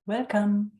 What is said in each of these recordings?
Welcome.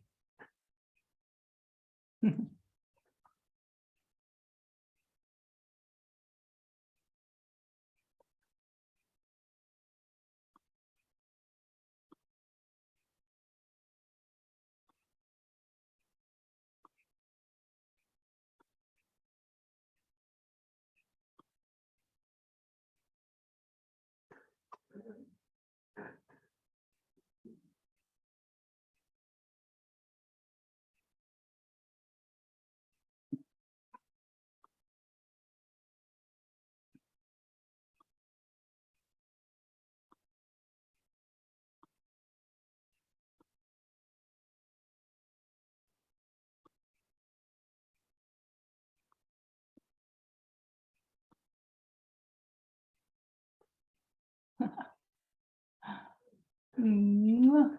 Mm.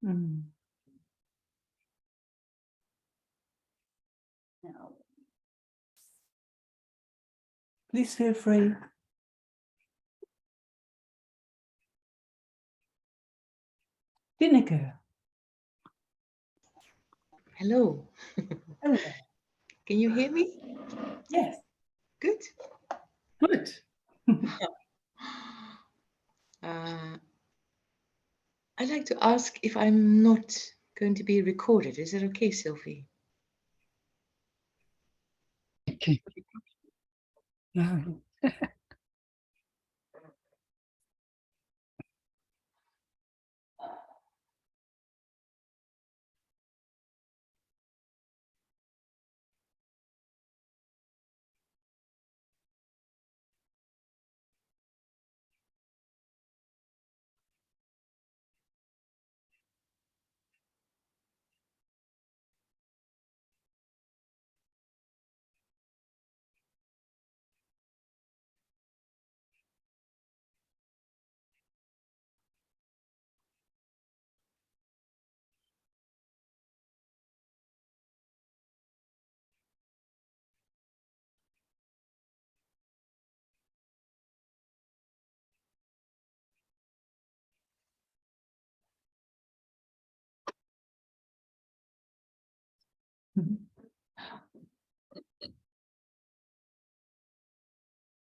Mm. Now, please feel free. Tineke. Hello. Hello. Can you hear me? Yes. Good. Good. I'd like to ask if I'm not going to be recorded. Is that okay, Sylvie? Okay.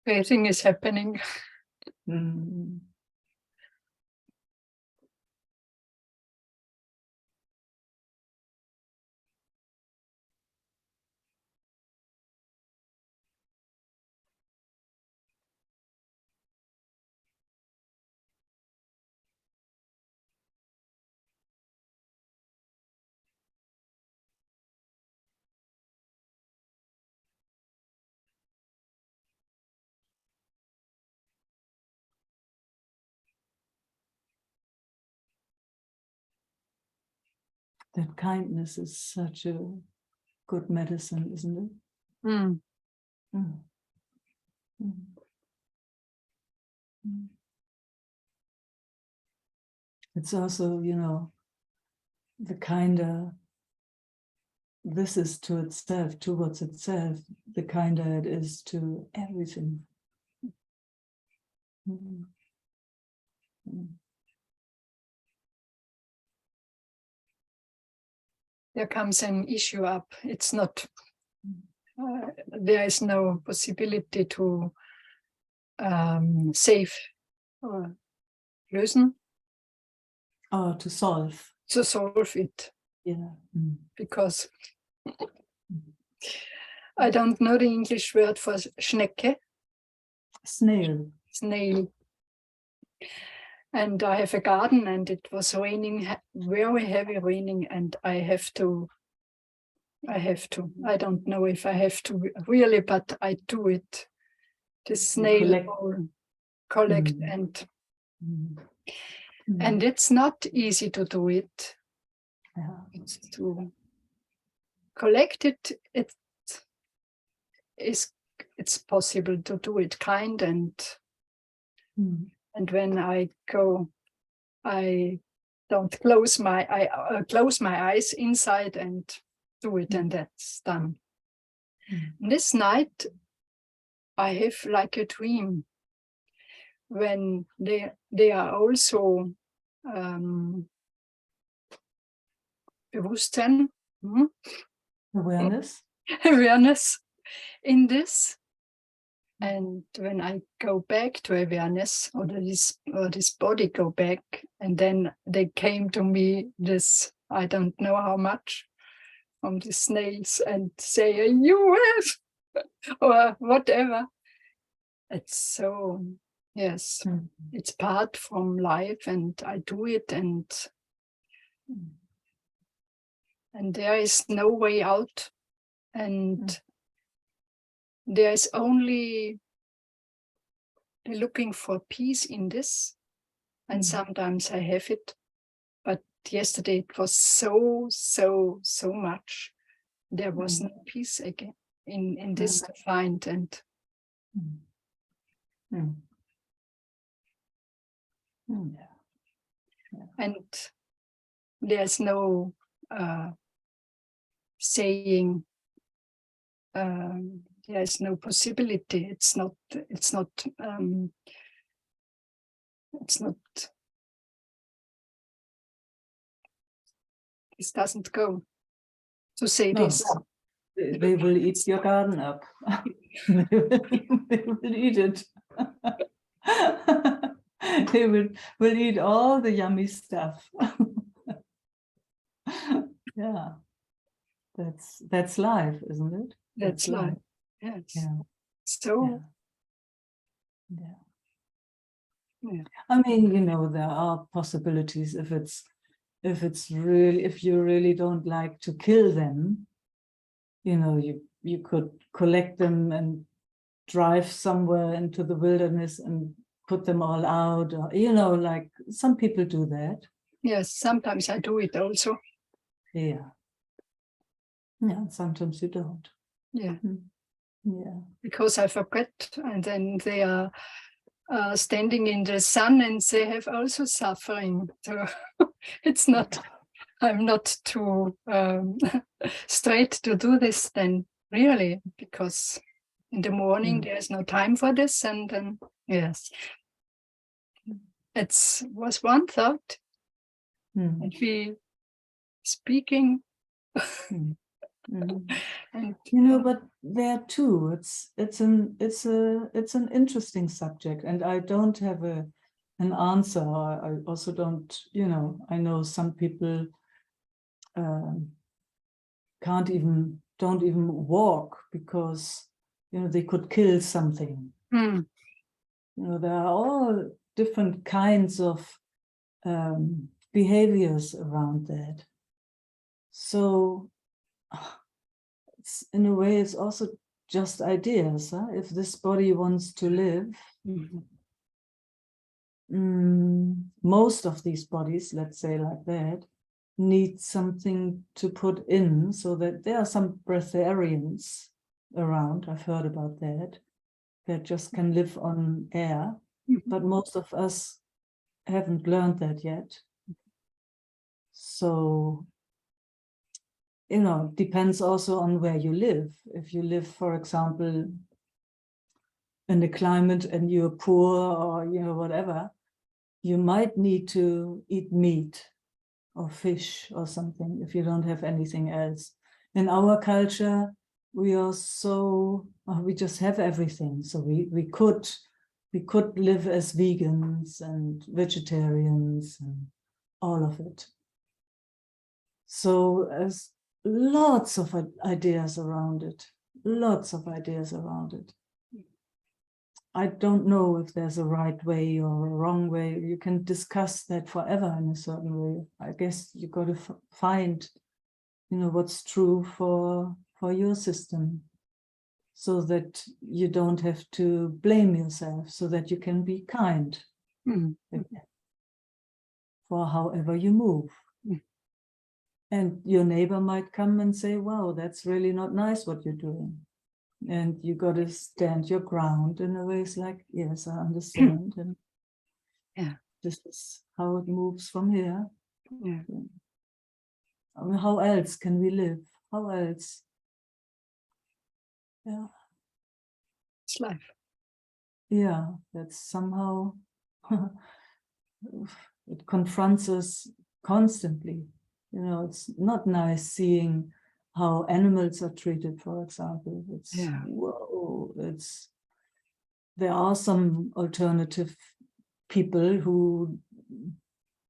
Everything is happening. Mm. That kindness is such a good medicine, isn't it? Mm. Mm. Mm. Mm. It's also, the kinder this is to itself, towards itself, the kinder it is to everything. Mm. Mm. There comes an issue up. It's not, there is no possibility to save or lösen, Oh, to solve. to solve it, Yeah. Mm. because I don't know the English word for Schnecke, Snail. snail. And I have a garden, and it was raining, very heavy raining, and I don't know if I have to really, but I do it. The snail collect Mm. and Mm. and it's not easy to do it. Yeah. It's to collect it. It's possible to do it kind and when I go, I don't close my eyes inside and do it, and that's done. This night I have like a dream when they are also Bewusstsein, Awareness. awareness in this. And when I go back to awareness, or this body go back, and then they came to me this, I don't know how much, from the snails, and say, you have, or whatever. It's so, yes, it's part from life, and I do it, and there is no way out, and there is only looking for peace in this, and sometimes I have it, but yesterday it was so much. There was no peace again in this to find, and and there's no saying there's no possibility. It's not this doesn't go to say No, this. they will eat your garden up. They will eat it. They will eat all the yummy stuff. Yeah, that's life, isn't it? That's life. Yes. Yeah. So Yeah. Yeah. I mean, there are possibilities if you really don't like to kill them, you could collect them and drive somewhere into the wilderness and put them all out, or like some people do that. yes, sometimes I do it also. Yeah, sometimes you don't. Yeah. Yeah. Because I forget, and then they are standing in the sun, and they have also suffering. So it's not, I'm not too straight to do this then, really, because in the morning there's no time for this, and then yes, it was one thought, and we speaking. And but there too, it's an interesting subject, and I don't have an answer. I also don't, I know some people don't even walk because they could kill something. There are all different kinds of behaviors around that. So in a way, it's also just ideas. If this body wants to live, most of these bodies, let's say like that, need something to put in, so that there are some breatharians around. I've heard about that just can live on air, but most of us haven't learned that yet. So depends also on where you live. If you live, for example, in the climate and you're poor, or whatever, you might need to eat meat or fish or something if you don't have anything else. In our culture, we just have everything. So we could live as vegans and vegetarians and all of it. So as lots of ideas around it. I don't know if there's a right way or a wrong way. You can discuss that forever in a certain way. I guess you got to find, what's true for your system, so that you don't have to blame yourself, so that you can be kind for however you move. And your neighbor might come and say, wow, that's really not nice what you're doing. And you got to stand your ground in a way. It's like, yes, I understand. And this is how it moves from here. I mean, how else can we live? How else? Yeah. It's life. yeah, that's somehow, it confronts us constantly. You know, it's not nice seeing how animals are treated, for example. It's, Yeah. whoa, there are some alternative people who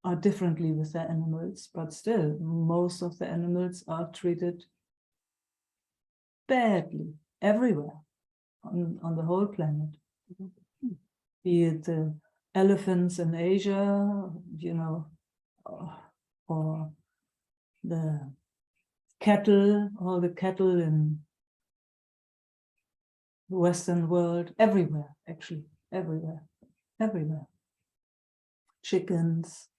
are differently with their animals, but still, most of the animals are treated badly everywhere on the whole planet. Be it the elephants in Asia, you know, or the cattle, all the cattle in the Western world, everywhere, actually, everywhere. Chickens,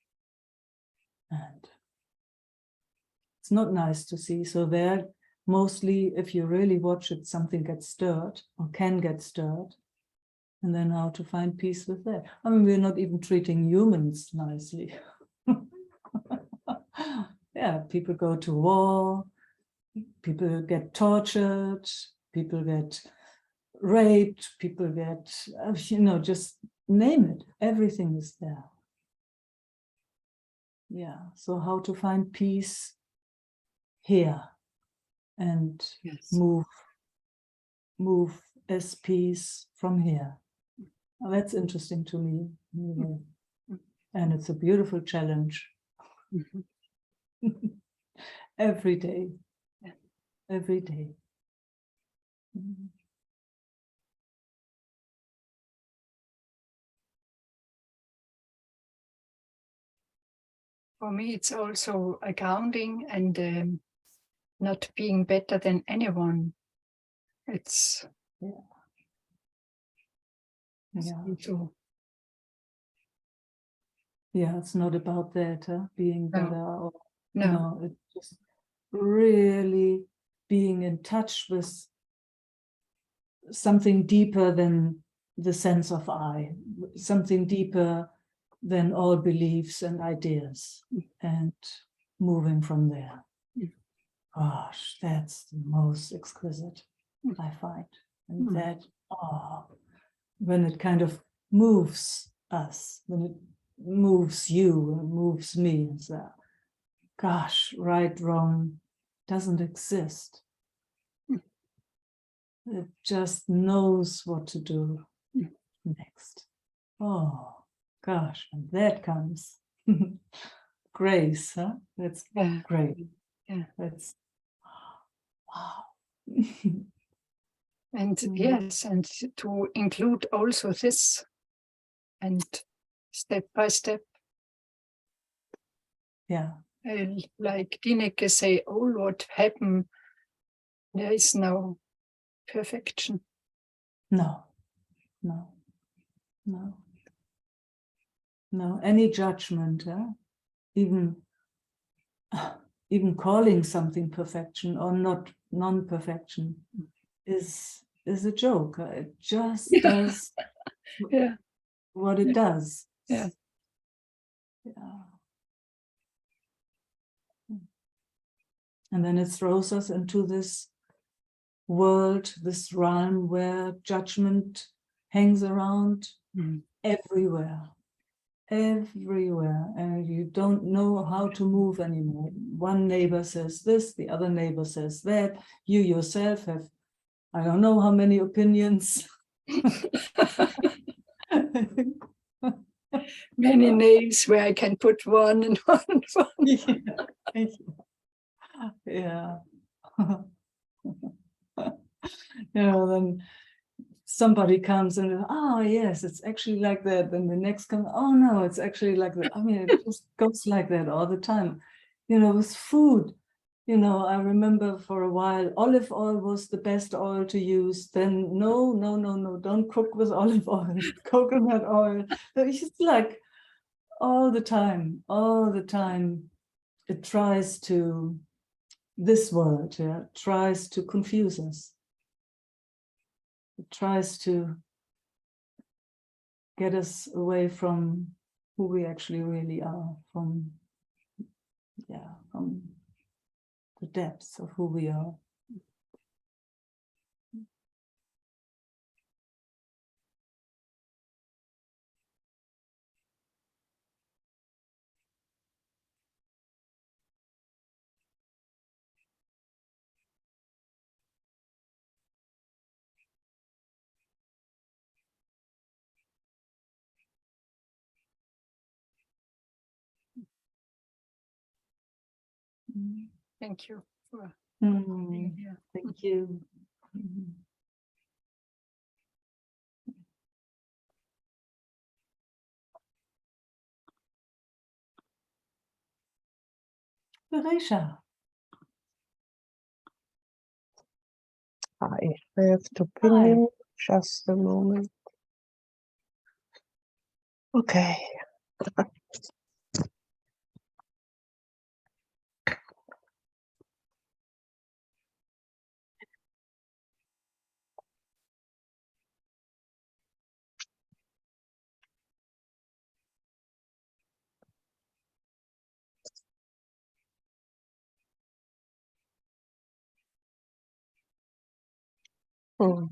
and it's not nice to see. So there, mostly, if you really watch it, something gets stirred or can get stirred. And then how to find peace with that. I mean, we're not even treating humans nicely. Yeah, people go to war, people get tortured, people get raped, people get, you know, just name it. Everything is there. Yeah, so how to find peace here and Yes. move as peace from here. Well, that's interesting to me. Anyway. And it's a beautiful challenge. Every day. Yeah. Every day. Mhm. For me, it's also a grounding and not being better than anyone. It's Yeah. Yeah. so, Yeah, it's not about that, being No. better. Or, no, no, it's just really being in touch with something deeper than the sense of I, something deeper than all beliefs and ideas, and moving from there. Mm. Gosh, that's the most exquisite, I find. And Mm. that, oh, when it kind of moves us, when it moves you and moves me, and so, gosh, right, wrong doesn't exist. It just knows what to do next. Oh, gosh, and that comes. Grace, huh? That's yeah, great. yeah. That's, wow. And yes, and to include also this, and step by step, Yeah, like Dineke say, all what happened, there is no perfection. no, no, no, no. Any judgment, even even calling something perfection or not non-perfection is a joke. It just does Yeah, what it does. yeah. Yeah. And then it throws us into this world, this realm where judgment hangs around everywhere, everywhere, and you don't know how to move anymore. One neighbor says this, the other neighbor says that. You yourself have, I don't know how many opinions. Many names where I can put one and one. Yeah. Yeah. You know, then somebody comes and, oh yes, it's actually like that. Then the next comes, oh no, it's actually like that. I mean, it just goes like that all the time. You know, with food, you know, I remember for a while, olive oil was the best oil to use. Then no, don't cook with olive oil, coconut oil. It's just like all the time, it tries to, this world, tries to confuse us. It tries to get us away from who we actually really are, from the depths of who we are. Thank you for Mm, being here. thank you. Mm. Teresia. I have to pin Hi. him just a moment. Okay. Hmm.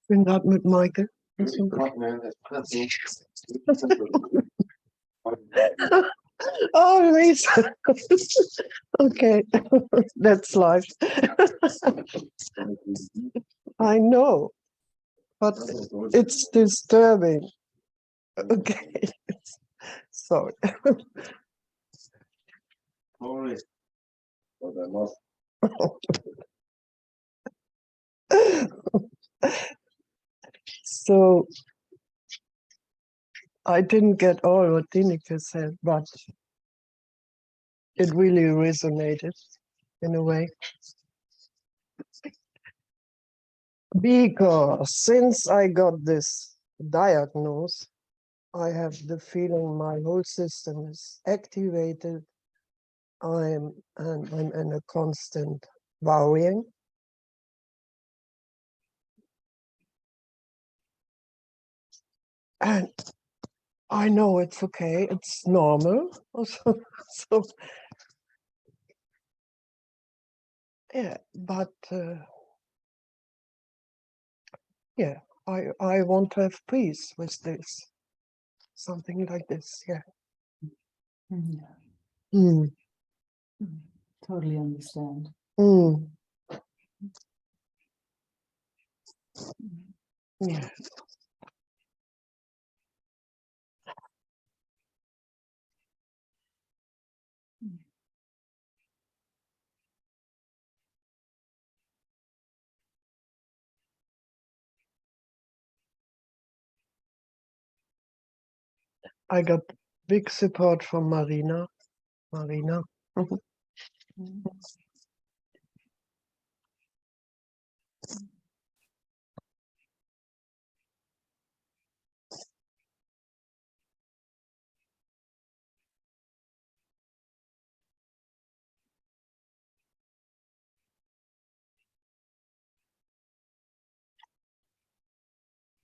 Bin grad mit Meike. Oh, Lisa. Okay, that's life. I know, but it's disturbing. Okay, sorry. So I didn't get all what Dineke said, but it really resonated in a way. Because since I got this diagnosis, I have the feeling my whole system is activated. I'm in a constant worrying. And I know it's okay, it's normal. So yeah, but yeah, I want to have peace with this. Something like this, yeah. Mm, Mm, mm, totally understand. mm, Mm. yeah. Mm. I got big support from Marina. Marina. Mm.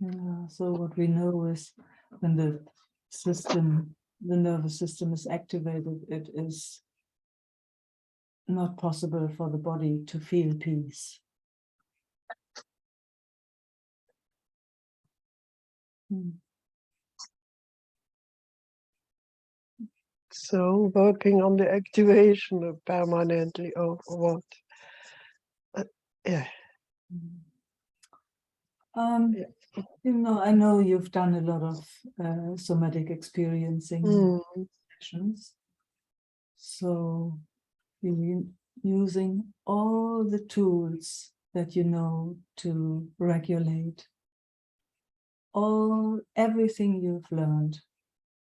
Yeah, so what we know is when the nervous system is activated, it is not possible for the body to feel peace. Mm. So working on the activation permanently or what? Yeah. Mm. Yeah. I know you've done a lot of somatic experiencing Mm, sessions. So you're using all the tools that you know to regulate everything you've learned.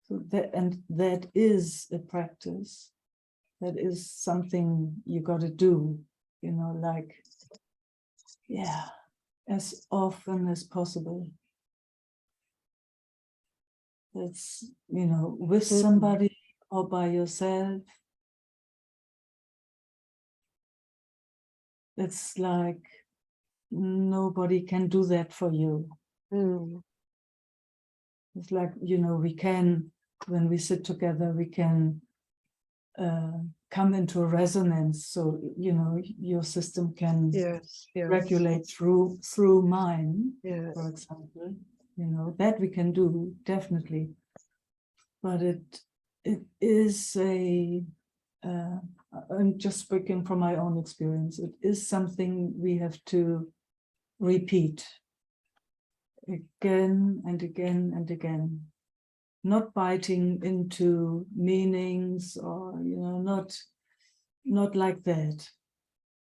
So that is a practice. That is something you got to do, like, yeah, as often as possible. It's, with mm, somebody or by yourself. It's like nobody can do that for you. mm, It's like, we can, when we sit together, we can come into resonance. So, your system can yes, yes, regulate through mine, yes. for example. That we can do, definitely. But it is I'm just speaking from my own experience. It is something we have to repeat again and again and again, not biting into meanings or, not like that,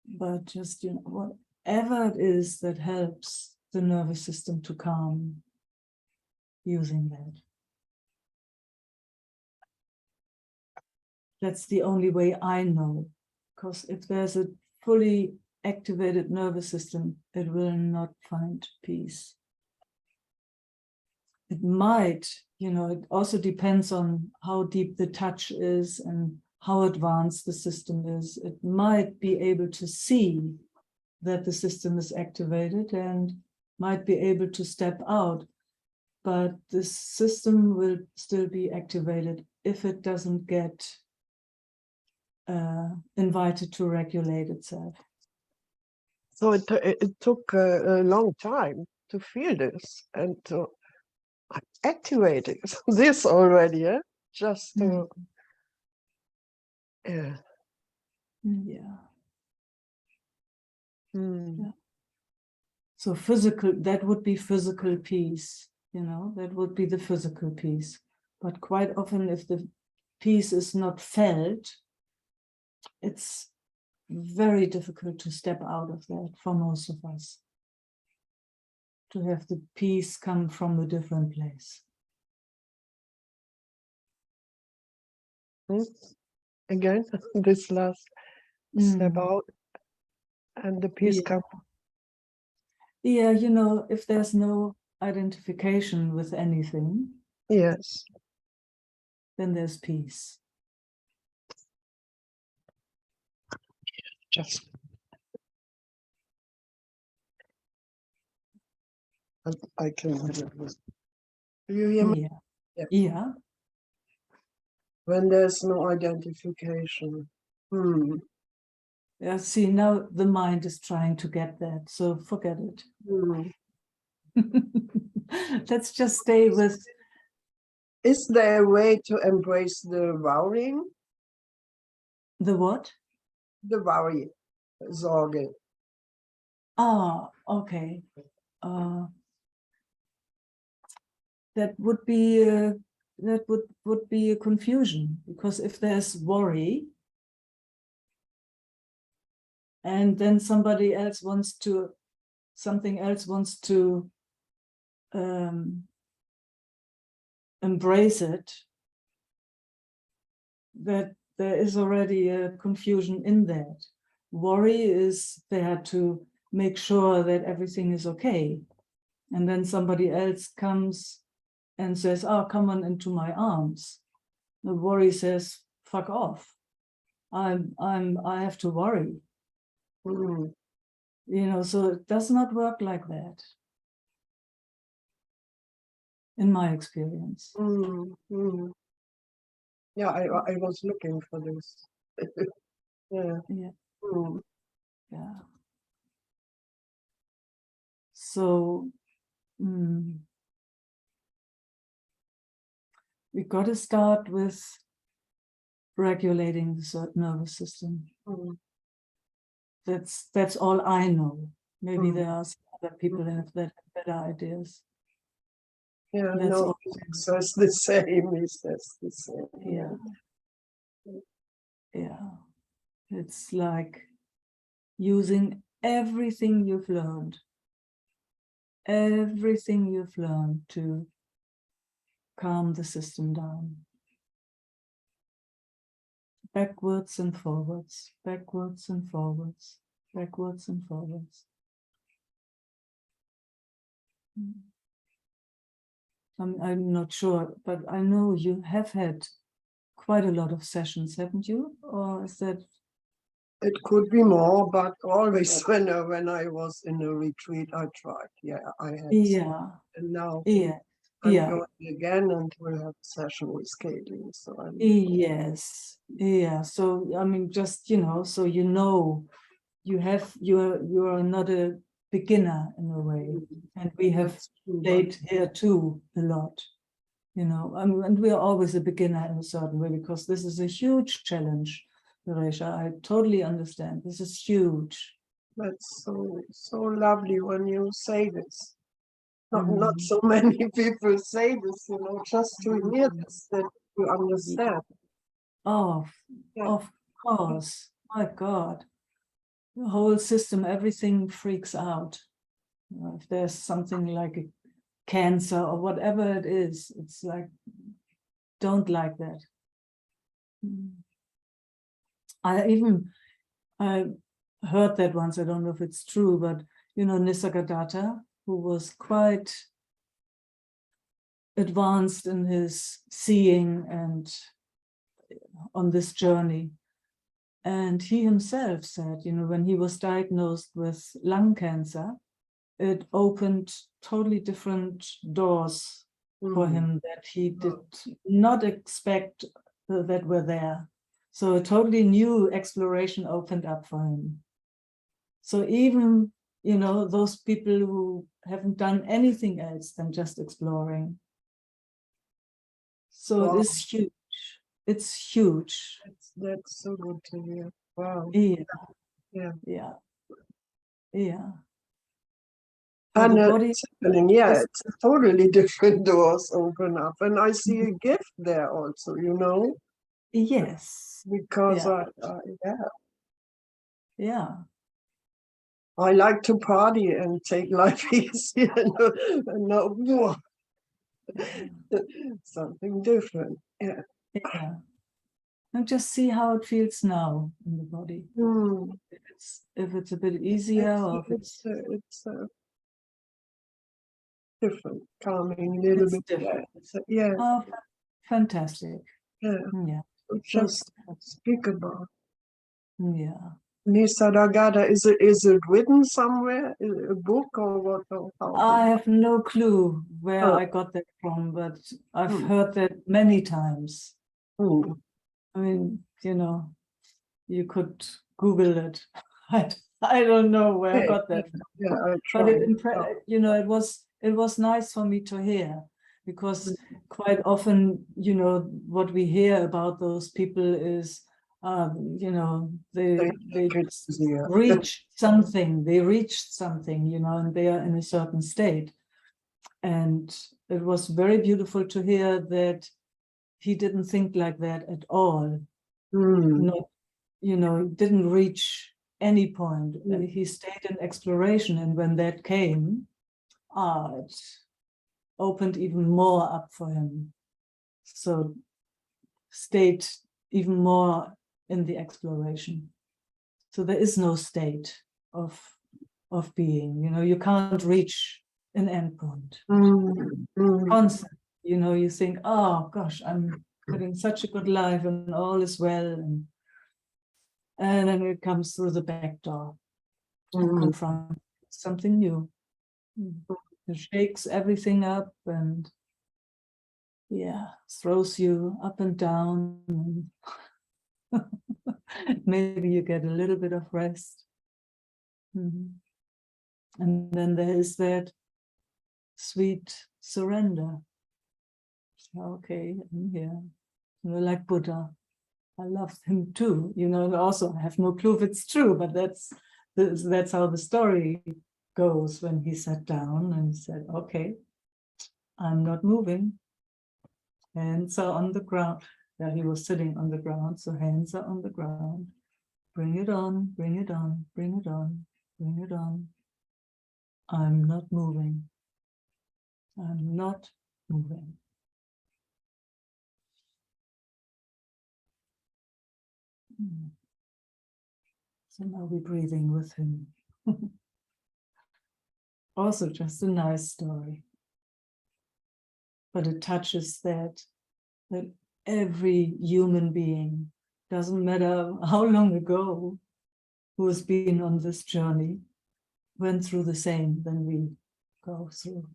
but just, whatever it is that helps the nervous system to calm, using that. That's the only way I know, because if there's a fully activated nervous system, it will not find peace. It might, it also depends on how deep the touch is and how advanced the system is. It might be able to see that the system is activated and might be able to step out, but the system will still be activated if it doesn't get invited to regulate itself. So it took a long time to feel this and to activate it. This already, yeah? Just to, yeah. Yeah. Mm. Yeah. So physical, that would be physical peace, that would be the physical peace. But quite often, if the peace is not felt, it's very difficult to step out of that for most of us. To have the peace come from a different place. Again, this last step out and the peace comes. Yeah, if there's no identification with anything, Yes. then there's peace. Just. I can hear this. Do you hear me? Yeah. When there's no identification. Yeah, see, now the mind is trying to get that, so forget it. Let's just stay with. Is there a way to embrace the worrying? The what? The worry, Sorge. Ah, okay. That would be would be a confusion, because if there's worry, and then something else wants to embrace it, that there is already a confusion in that. Worry is there to make sure that everything is okay. And then somebody else comes and says, oh, come on into my arms. The worry says, fuck off. I have to worry. So it does not work like that, in my experience. Yeah, I was looking for this. Yeah. Yeah. So we got to start with regulating the nervous system. That's all I know. Maybe there are some other people that have better ideas. Yeah, That's no, all. says the same. He says the same. Yeah. It's like using everything you've learned to calm the system down. Backwards and forwards, backwards and forwards, backwards and forwards. I'm not sure, but I know you have had quite a lot of sessions, haven't you? Or is that? It could be more, but always when I was in a retreat, I tried. Yeah, I had. Yeah. And now I'm going again and we'll have a session with Katie. So yes. Yeah. So I mean, just so you are not a beginner in a way, and we have played here too a lot. And we are always a beginner in a certain way, because this is a huge challenge, Naresha. I totally understand. This is huge. That's so lovely when you say this. Not Mm. so many people say this, just to hear Mm. this, that you understand. Oh, Yeah. of course. My God. The whole system, everything freaks out. If there's something like a cancer or whatever it is, it's like, don't like that. I heard that once, I don't know if it's true, but Nisargadatta, who was quite advanced in his seeing and on this journey. And he himself said, when he was diagnosed with lung cancer, it opened totally different doors for him that he did not expect that were there. So a totally new exploration opened up for him. So even, those people who haven't done anything else than just exploring. So Wow. it is huge. It's huge. That's so good to hear. Wow. Yeah. Yeah. Yeah. Yeah. And The body it's happening, yeah, is, it's totally different doors open up. And I see a gift there also, yes. because Yeah. Yeah. I like to party and take life easy and no, something different. Yeah. Yeah. And just see how it feels now in the body. Hmm. If it's a bit easier or if It's different, calming a little it's bit. different. Yeah. Oh, fantastic. Yeah. Yeah. So So just speak about. yeah. Nisargadatta, is it written somewhere? A book or what? Or how? I have no clue where Oh, I got that from, but I've hmm, heard that many times. hmm. I mean, you could Google it. I don't know where I Yeah, got that from. yeah, I But tried. it was nice for me to hear, because quite often, what we hear about those people is, they just Yeah. reach something. They reached something, and they are in a certain state. And it was very beautiful to hear that he didn't think like that at all. Hmm. Not, didn't reach any point. Mm. He stayed in exploration, and when that came, it opened even more up for him. So stayed even more in the exploration. So there is no state of being. You can't reach an endpoint. Mm. Mm. Constant. You think, oh gosh, I'm having such a good life and all is well, and then it comes through the back door and Mm. confronts something new. It shakes everything up and throws you up and down. Maybe you get a little bit of rest. And then there is that sweet surrender. Okay, I'm here. Like Buddha. I love him too. Also I have no clue if it's true, but that's how the story goes when he sat down and said, okay, I'm not moving. Hands are on the ground. Yeah, he was sitting on the ground, so hands are on the ground. Bring it on, bring it on, bring it on, bring it on. I'm not moving. I'm not moving. So now we're breathing with him. Also just a nice story. But it touches that every human being, doesn't matter how long ago, who has been on this journey, went through the same than we go through.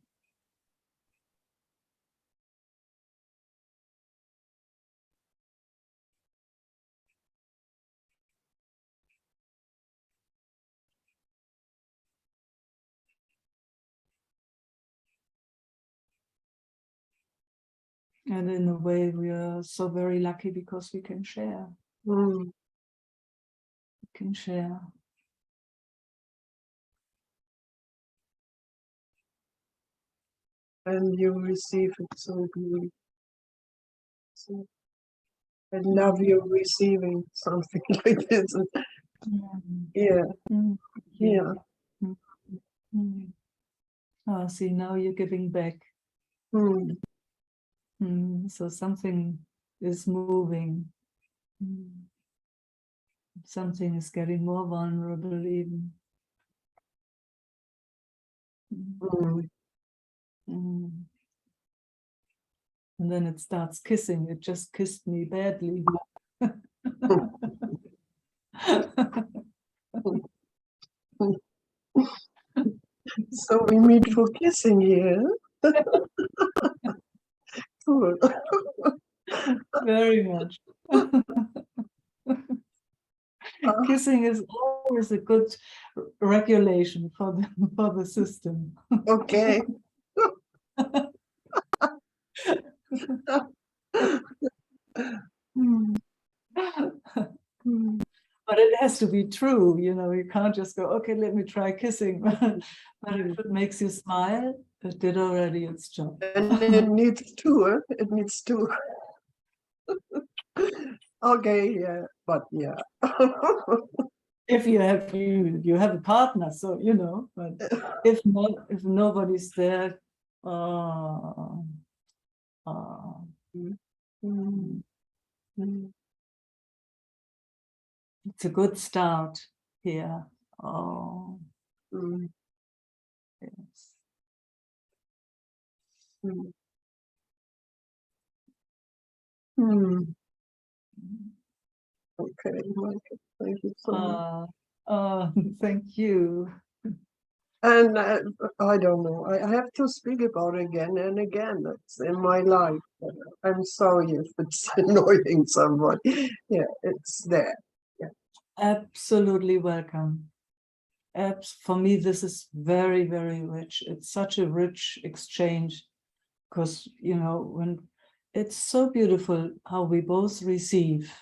And in a way, we are so very lucky because we can share. Mm. We can share. and you receive it so good. So I love you receiving something like this. Yeah, Mm. yeah. Mm. Oh, see, now you're giving back. Mm. So something is moving. Something is getting more vulnerable even. Mm. Mm. And then it starts kissing. It just kissed me badly. So we meet for kissing here. Cool. Very much. Kissing is always a good regulation for the system. Okay. Hmm. But it has to be true, you can't just go, okay, let me try kissing. But if it makes you smile, it did already its job. And it needs two, huh? It needs two. Okay, yeah, but yeah. If you have a partner, so but if not, if nobody's there, uh, uh, Mm. Mm. it's a good start here. Oh, Mm. yes. Mm. Mm. Okay, Michael, thank you so much. Thank you. And I don't know, I have to speak about it again and again. It's in my life. I'm sorry if it's annoying somebody. Yeah, it's there. Absolutely welcome. For me, this is very, very rich. It's such a rich exchange because, when it's so beautiful how we both receive,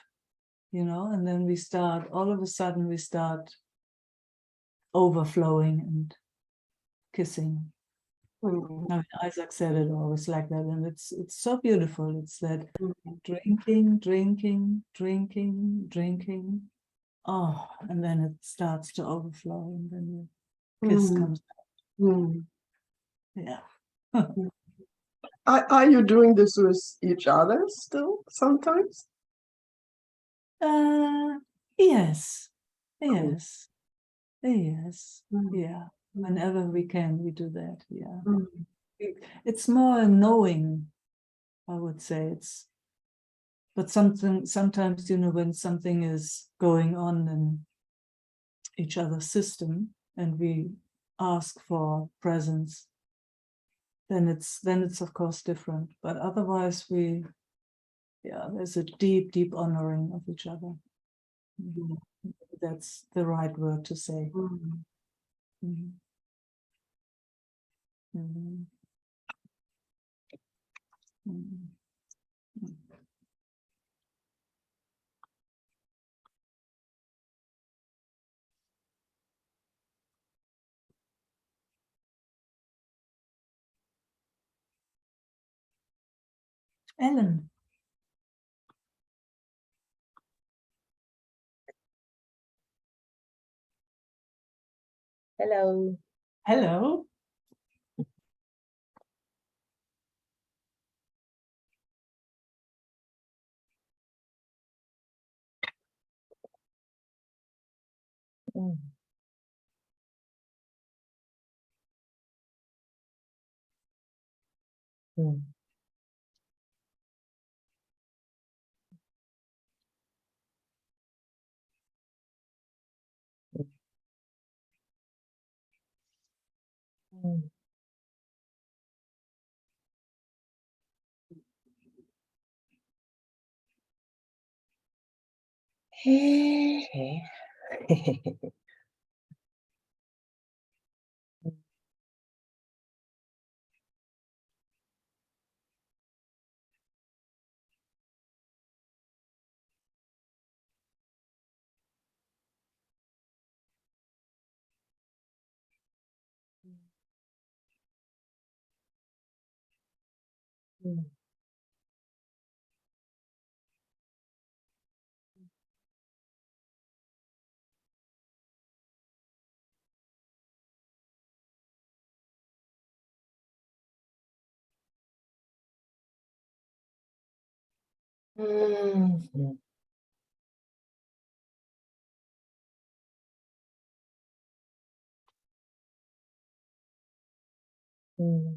and then all of a sudden we start overflowing and kissing. Mm. I mean, Isaac said it always like that, and it's so beautiful. It's that Mm. drinking, drinking, drinking, drinking. Oh, and then it starts to overflow, and then the kiss Mm. comes. Mm. Yeah. Are you doing this with each other still sometimes? Yes, yes, yes, Mm. yeah. Whenever we can, we do that. Yeah. Mm. It's more a knowing, I would say. But sometimes, when something is going on in each other's system and we ask for presence, then it's of course different. But otherwise there's a deep, deep honoring of each other. That's the right word to say. Mm. Mhm. Mhm. Mhm. Ellen, Hello. hello. Mm. Mm. Mm. Hey. Mm. Mhm. Mm.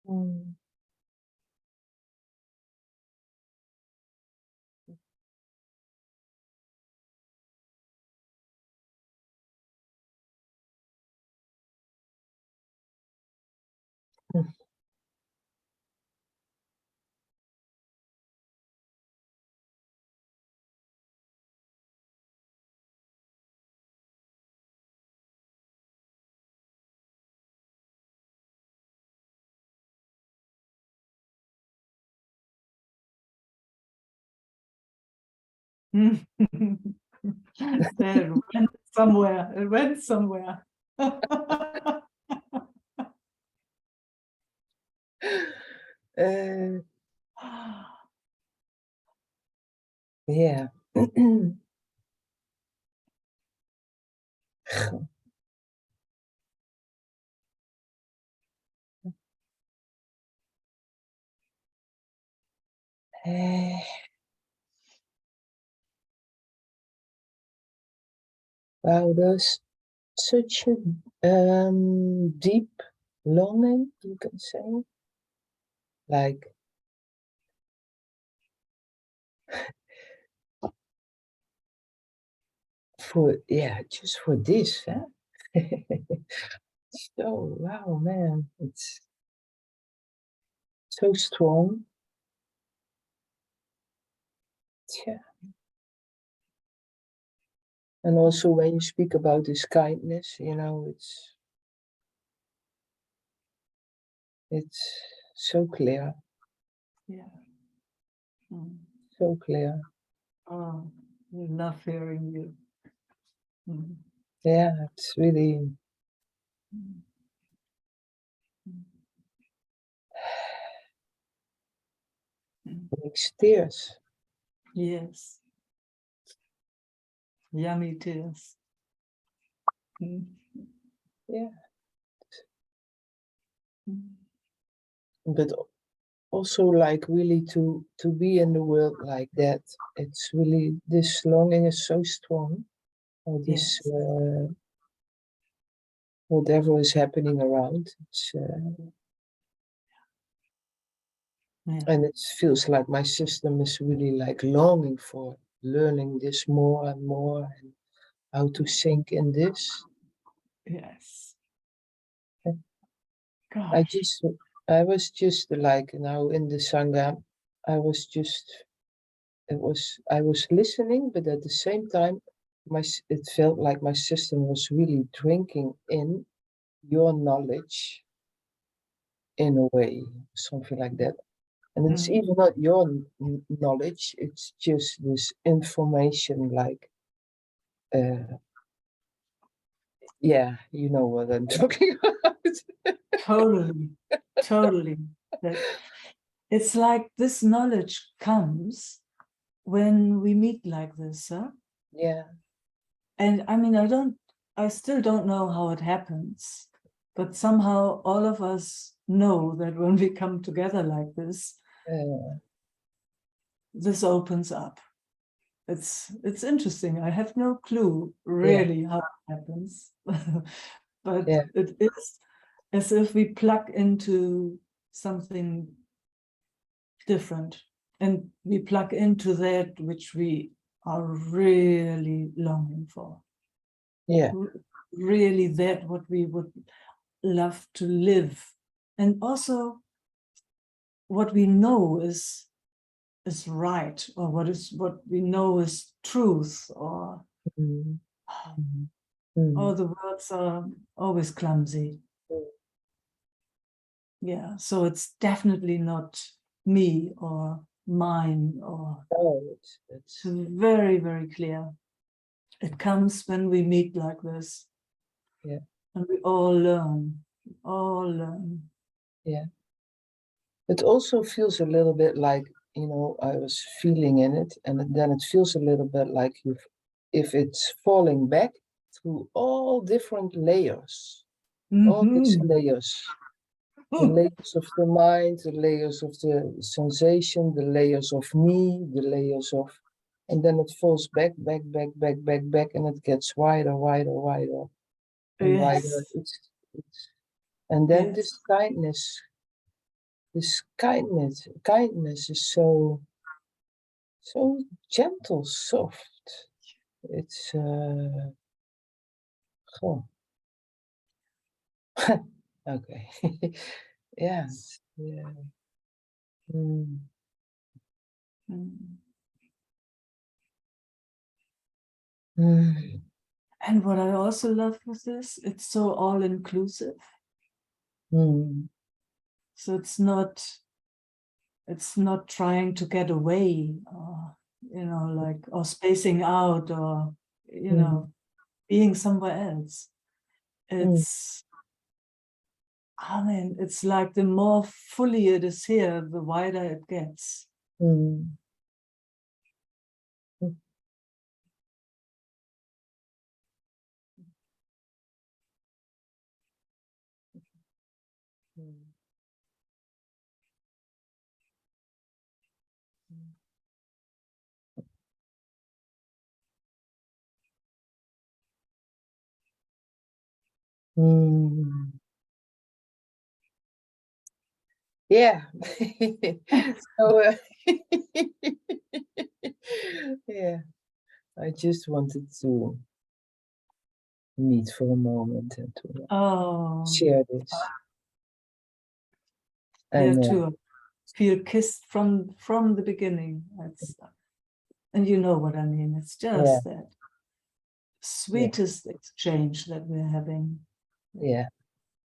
Mm. It went somewhere. It went somewhere. Uh, yeah. Eh, wow, there's such a deep longing, you can say. Like, for, yeah, just for this, huh? So, wow, man, it's so strong. Yeah. And also when you speak about this kindness, you know, it's so clear, Yeah. Mm. so clear. Oh, we love hearing you. Mm. Yeah, it's really Mm. Mm. makes tears. Yes. Yummy tears. Mm. Yeah. Mm. But also like really to be in the world like that, it's really, this longing is so strong, or this Yes. whatever is happening around, Yeah. and it feels like my system is really like longing for learning this more and more, and how to sink in this. Yes. I Gosh. just, I was just like now in the Sangha, I was just, I was listening, but at the same time, it felt like my system was really drinking in your knowledge in a way, something like that. And it's Mm. even not your knowledge, it's just this information, like, uh, yeah, you know what I'm talking about. Totally. Totally. That it's like this knowledge comes when we meet like this, huh? Yeah, And I mean, I still don't know how it happens, but somehow all of us know that when we come together like this opens up. It's interesting. I have no clue yeah, really how it happens, but yeah, it is as if we plug into something different, and we plug into that which we are really longing for. yeah, Really that what we would love to live, and also what we know is right, or what we know is truth, or mm, mm, mm, oh, the words are always clumsy. Yeah, so it's definitely not me or mine, or No, it's it's very, very clear. It comes when we meet like this. Yeah. And we all learn, all learn. yeah. It also feels a little bit like, you know, I was feeling in it, and then it feels a little bit like if it's falling back through all different layers, all these Mhm. layers, the layers of the mind, the layers of the sensation, the layers of me, the layers of, and then it falls back, back, and it gets wider, wider, and wider. Yes, And then yes. this kindness is so gentle, soft. It's oh, okay. Yeah. Yeah. Mm. Mm. Mm. And what I also love with this, it's so all inclusive. Mm. So it's not trying to get away, or, like, or spacing out, or, Mm. being somewhere else. Mm. It's like the more fully it is here, the wider it gets. Mm. Mm. Mm. Yeah. So, yeah, I just wanted to meet for a moment and to Oh, share this. there And too. Feel kissed from the beginning. And you know what I mean. It's yeah, just that yeah, sweetest exchange that we're having. yeah,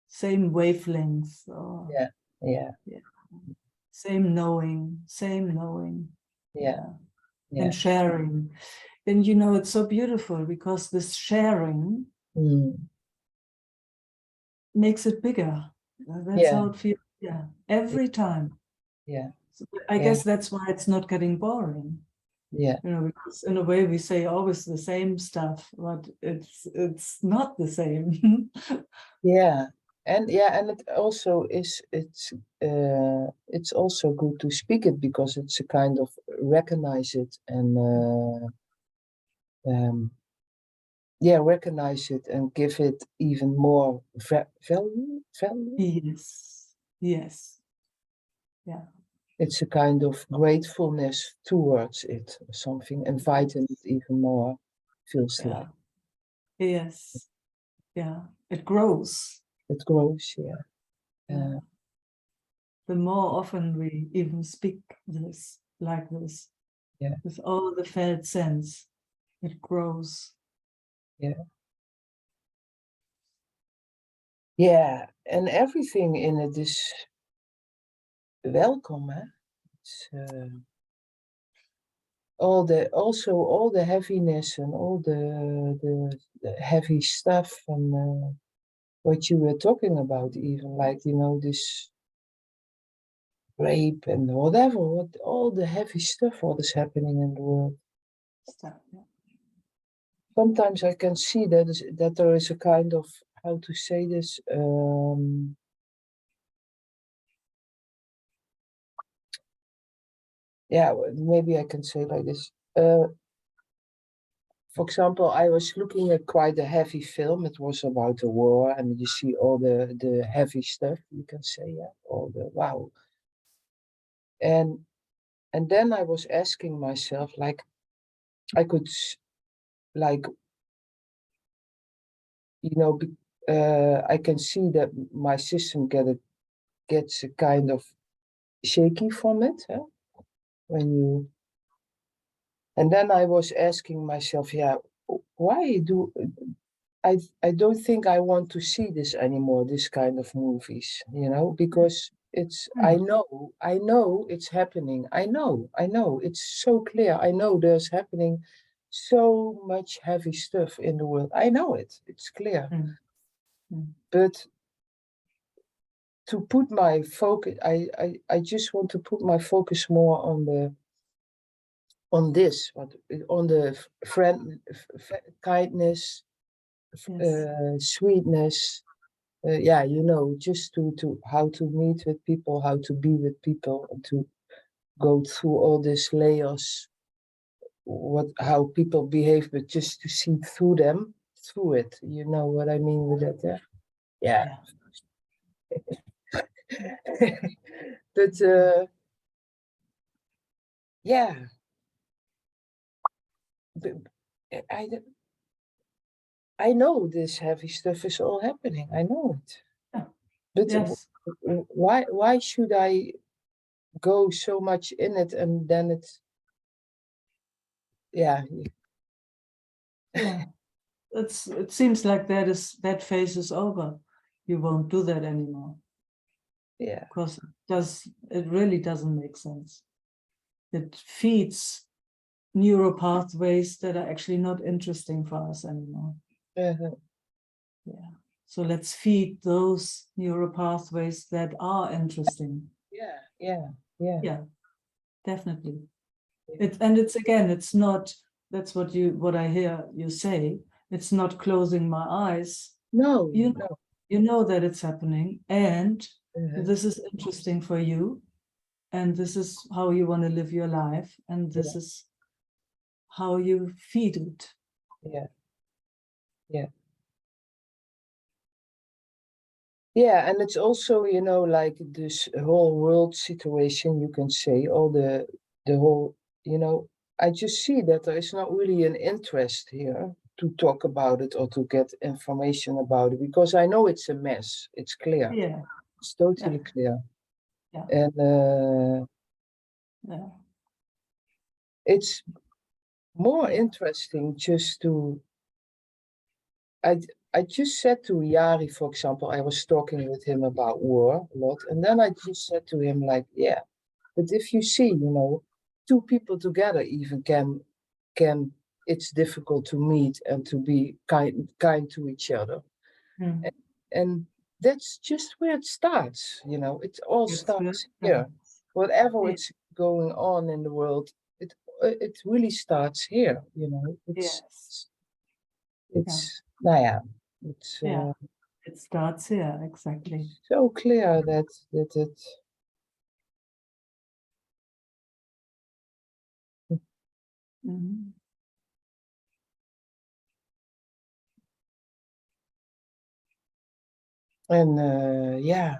Same wavelength, or yeah, yeah, yeah, same knowing, same knowing. yeah, Yeah. yeah. And sharing. And it's so beautiful, because this sharing Mm. makes it bigger. That's Yeah, how it feels. Yeah, every time. yeah, So I yeah, guess that's why it's not getting boring. yeah, Because in a way we say always the same stuff, but it's not the same. yeah. And yeah, and it also is it's also good to speak it, because it's a kind of recognize it and yeah, recognize it and give it even more value. Yes, yes, yeah, It's a kind of gratefulness towards it, or something, inviting it even more, feels yeah, like. yes, yeah. It grows. It grows, yeah. Yeah. The more often we even speak this like this, Yeah, with all the felt sense, it grows. yeah. Yeah, and everything in it is welcome, eh? It's, all the heaviness and all the heavy stuff, and what you were talking about, even like, this rape and whatever, what all the heavy stuff, what is happening in the world. Stop. Yeah. Sometimes I can see that there is a kind of, how to say this, yeah, maybe I can say like this. For example, I was looking at quite a heavy film. It was about the war, and you see all the heavy stuff, you can say, yeah, all the wow. And then I was asking myself, like, I could, like, I can see that my system gets a kind of shaky from it, huh? When you, and then I was asking myself, yeah, why I don't think I want to see this anymore, this kind of movies, you know, because it's, I know it's happening. I know, it's so clear. I know there's happening so much heavy stuff in the world. I know it, it's clear. But to put my focus, I just want to put my focus more on on this, on the kindness, sweetness, yeah, you know, just to how to meet with people, how to be with people, and to go through all these layers, how people behave, but just to see through them, through it. You know what I mean with that? Yeah. But yeah, but I know this heavy stuff is all happening. I know it. But why should I go so much in it and then it's, yeah. It seems like that phase is over. You won't do that anymore. Yeah. Because it really doesn't make sense. It feeds neural pathways that are actually not interesting for us anymore. So let's feed those neural pathways that are interesting. Yeah. Definitely. It's not, that's what I hear you say. It's not closing my eyes. No. You know that it's happening, and this is interesting for you, and this is how you want to live your life, and this is how you feed it. Yeah, and it's also, you know, like this whole world situation, you can say, all the whole, you know, I just see that there is not really an interest here to talk about it or to get information about it, because I know it's a mess. It's clear. Yeah. It's totally clear. Yeah. And it's more interesting just to, I just said to Yari, for example, I was talking with him about war a lot, and then I just said to him, like, yeah, but if you see, you know, two people together even can it's difficult to meet and to be kind to each other. And that's just where it starts, you know, it all starts here. Whatever it's going on in the world, it really starts here, you know. It's it starts here, exactly. So clear that it. And yeah,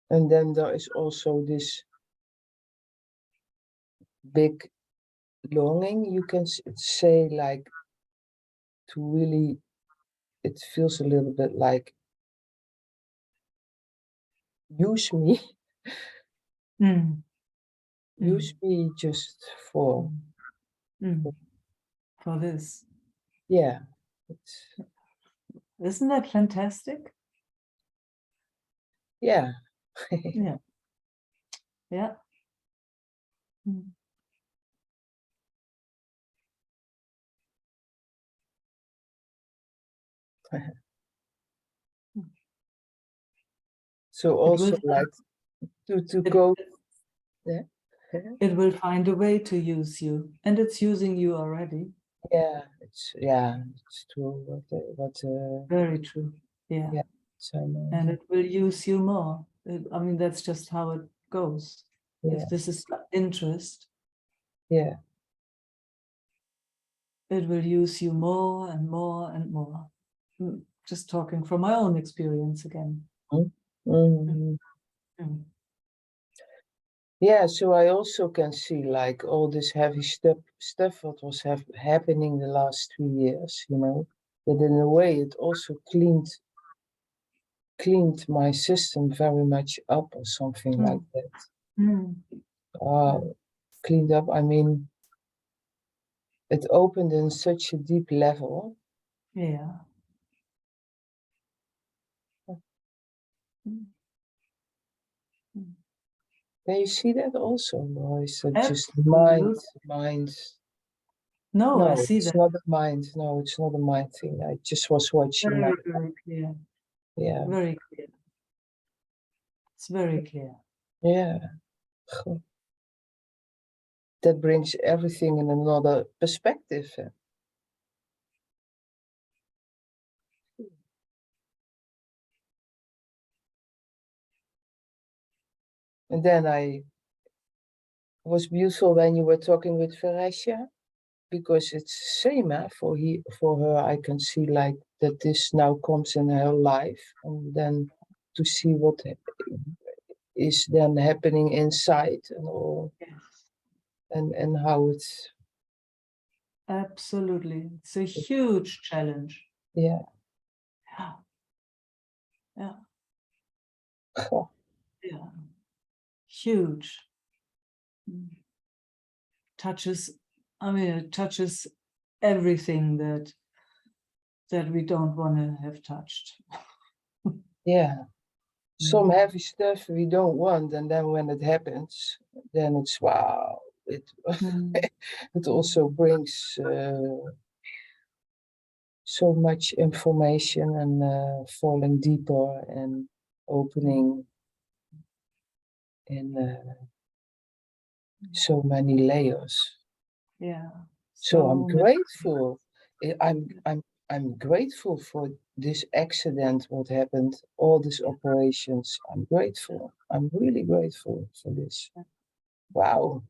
and then there is also this big longing, you can say, like, to really, it feels a little bit like, use me. Use me just for this. Yeah. Isn't that fantastic? Yeah. Yeah. So also like to go. Yeah. It will find a way to use you, and it's using you already. Yeah, it's true. Very true. Yeah. And it will use you more. I mean, that's just how it goes. If this is interest, it will use you more and more and more. Just talking from my own experience again. Yeah, so I also can see, like, all this heavy stuff what was happening the last 3 years, you know, that in a way it also cleaned my system very much up, or something like that. Cleaned up, I mean, it opened in such a deep level. Yeah. Mm. Mm. Can you see that also? Or is it just Absolutely. mind? No, I No, see it's that. not a mind. No, it's not a mind thing. I just was watching Very, my, very clear. yeah, Very clear. It's very clear. yeah. That brings everything in another perspective. And then it was beautiful when you were talking with Veresia, because it's the same for her. I can see like that this now comes in her life, and then to see what is then happening inside and all, Yes. and how it's, Absolutely. It's a huge challenge. yeah. Yeah. Yeah. Oh, Yeah. Huge. Touches, I mean, it touches everything that we don't want to have touched. yeah. Some heavy stuff we don't want, and then when it happens, then it's wow. It Mm. it also brings so much information and falling deeper and opening in so many layers. Yeah. So I'm much. grateful. I'm grateful for this accident, what happened, all these operations. I'm grateful. I'm really grateful for this. Wow.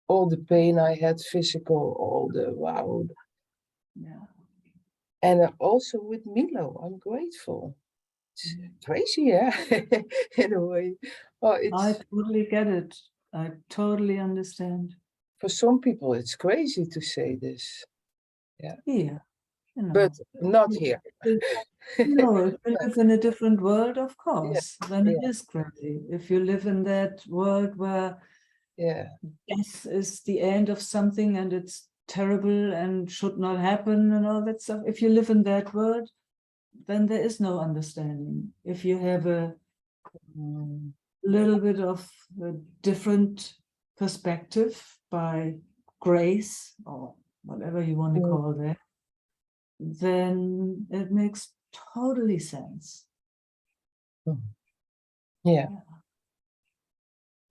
All the pain I had, physical, all the wow. Yeah. And also with Milo, I'm grateful. It's crazy, yeah, in a way. Oh, I it's totally get it. I totally understand. for some people it's crazy to say this, Yeah. You but know. not here. No, if you live in a different world, of Yeah, course, then it yeah, is crazy. If you live in that world where yeah. death is the end of something and it's terrible and should not happen and all that stuff, if you live in that world, then there is no understanding. If you have a Mm, little bit of a different perspective by grace or whatever you want to mm, call that, then it makes totally sense. mm. Yeah,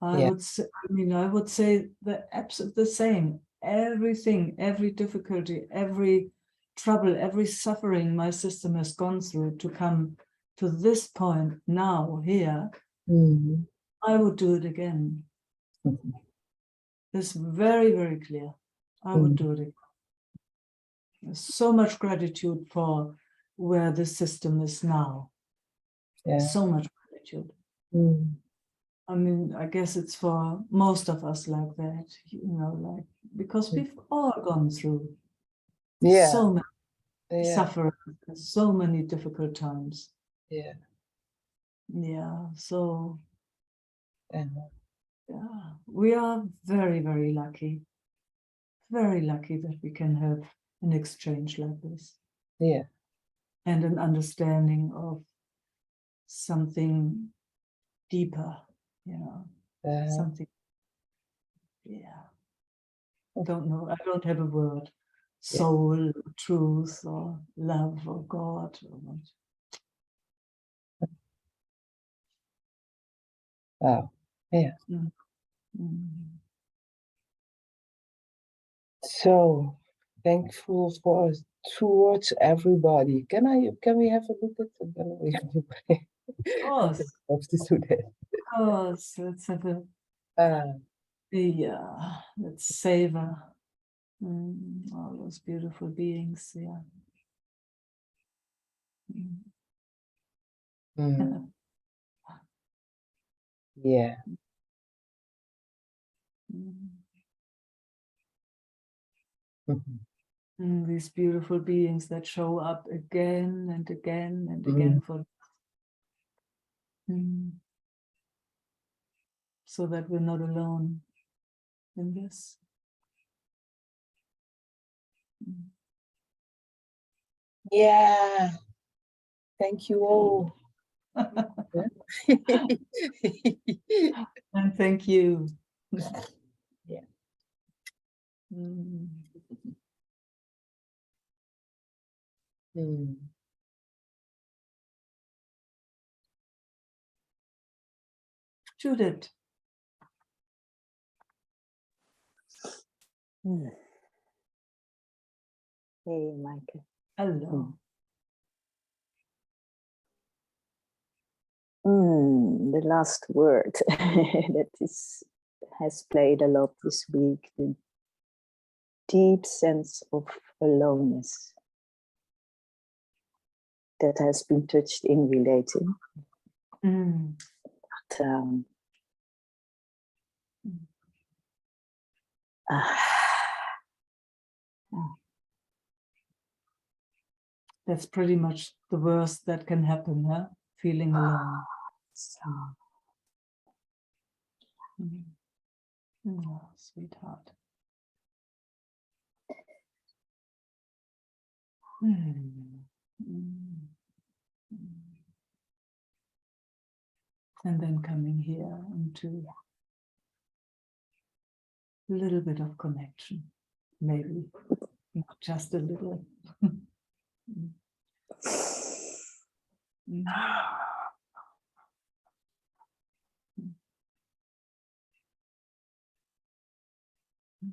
I yeah, would say, I mean, I would say the absolute the same. Everything, every difficulty, every trouble, every suffering my system has gone through to come to this point now, here, mm, I would do it again. mm, It's very, very clear. I would do it again. There's so much gratitude for where the system is now. yeah. So much gratitude. Mm, I mean, I guess it's for most of us like that, you know, like, because we've all gone through yeah, so many yeah, suffering, so many difficult times. yeah. Yeah, so And, yeah, we are very, very lucky that we can have an exchange like this yeah, and an understanding of something deeper, you know, something, yeah. Don't know, I don't have a word. yeah. Soul, truth, or love, or God, or what. Wow. Yeah. Mm. Mm. So thankful for towards everybody. Can we have a look at the gallery? Of course, Have to do that. of course. Let's have a, Ah, yeah, let's savor all those beautiful beings. Yeah. Mm. mm, yeah. Mm. Mhm, These beautiful beings that show up again and again and mhm. again for so that we're not alone in this. Yeah. Thank you all. And thank you. Yeah. Mm. Mm. Judith. Hey, Meike. Hello. The last word that has played a lot this week, the deep sense of aloneness that has been touched in relating. Mm. But, That's pretty much the worst that can happen, huh? Feeling alone. so, Oh, sweetheart. Mm. Mm. And then coming here into a little bit of connection, maybe not just a little. Mm. Mm. Mm.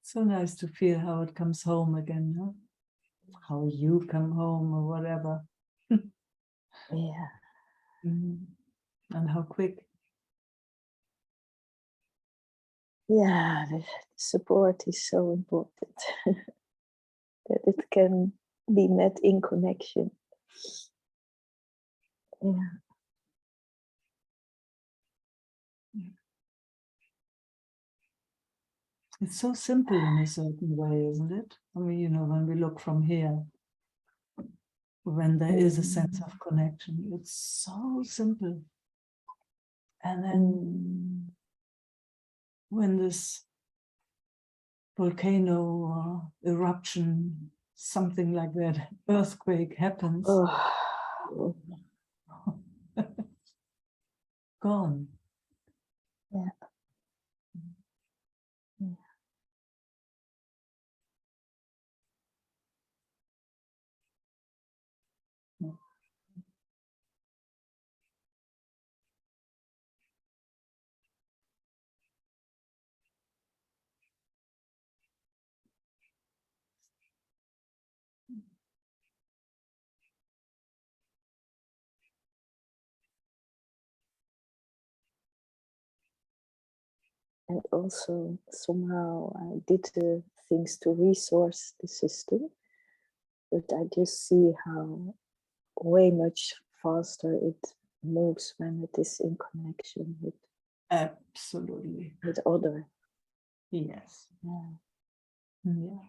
So nice to feel how it comes home again, huh? How you come home or whatever. yeah. Mm. And how quick. Yeah, the support is so important that it can be met in connection. Yeah. It's so simple in a certain way, isn't it? I mean, you know, when we look from here, when there is a sense of connection, it's so simple. And then when this volcano or eruption, something like that, earthquake happens, Oh, gone. yeah. Yeah. And also somehow I did the things to resource the system, but I just see how way much faster it moves when it is in connection Absolutely. with other. Yes. Yeah. Yeah.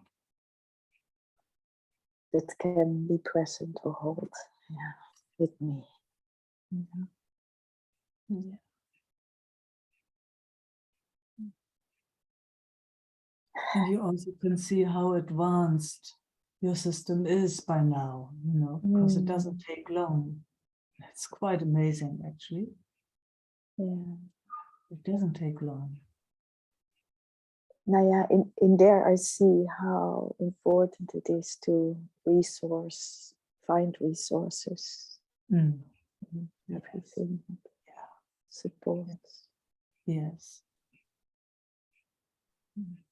That can be present or hold, yeah, with me. Yeah. And you also can see how advanced your system is by now, because it doesn't take long. It's quite amazing, actually. Yeah. It doesn't take long. Now, yeah, in there I see how important it is to find resources, everything Yeah. supports. Yes.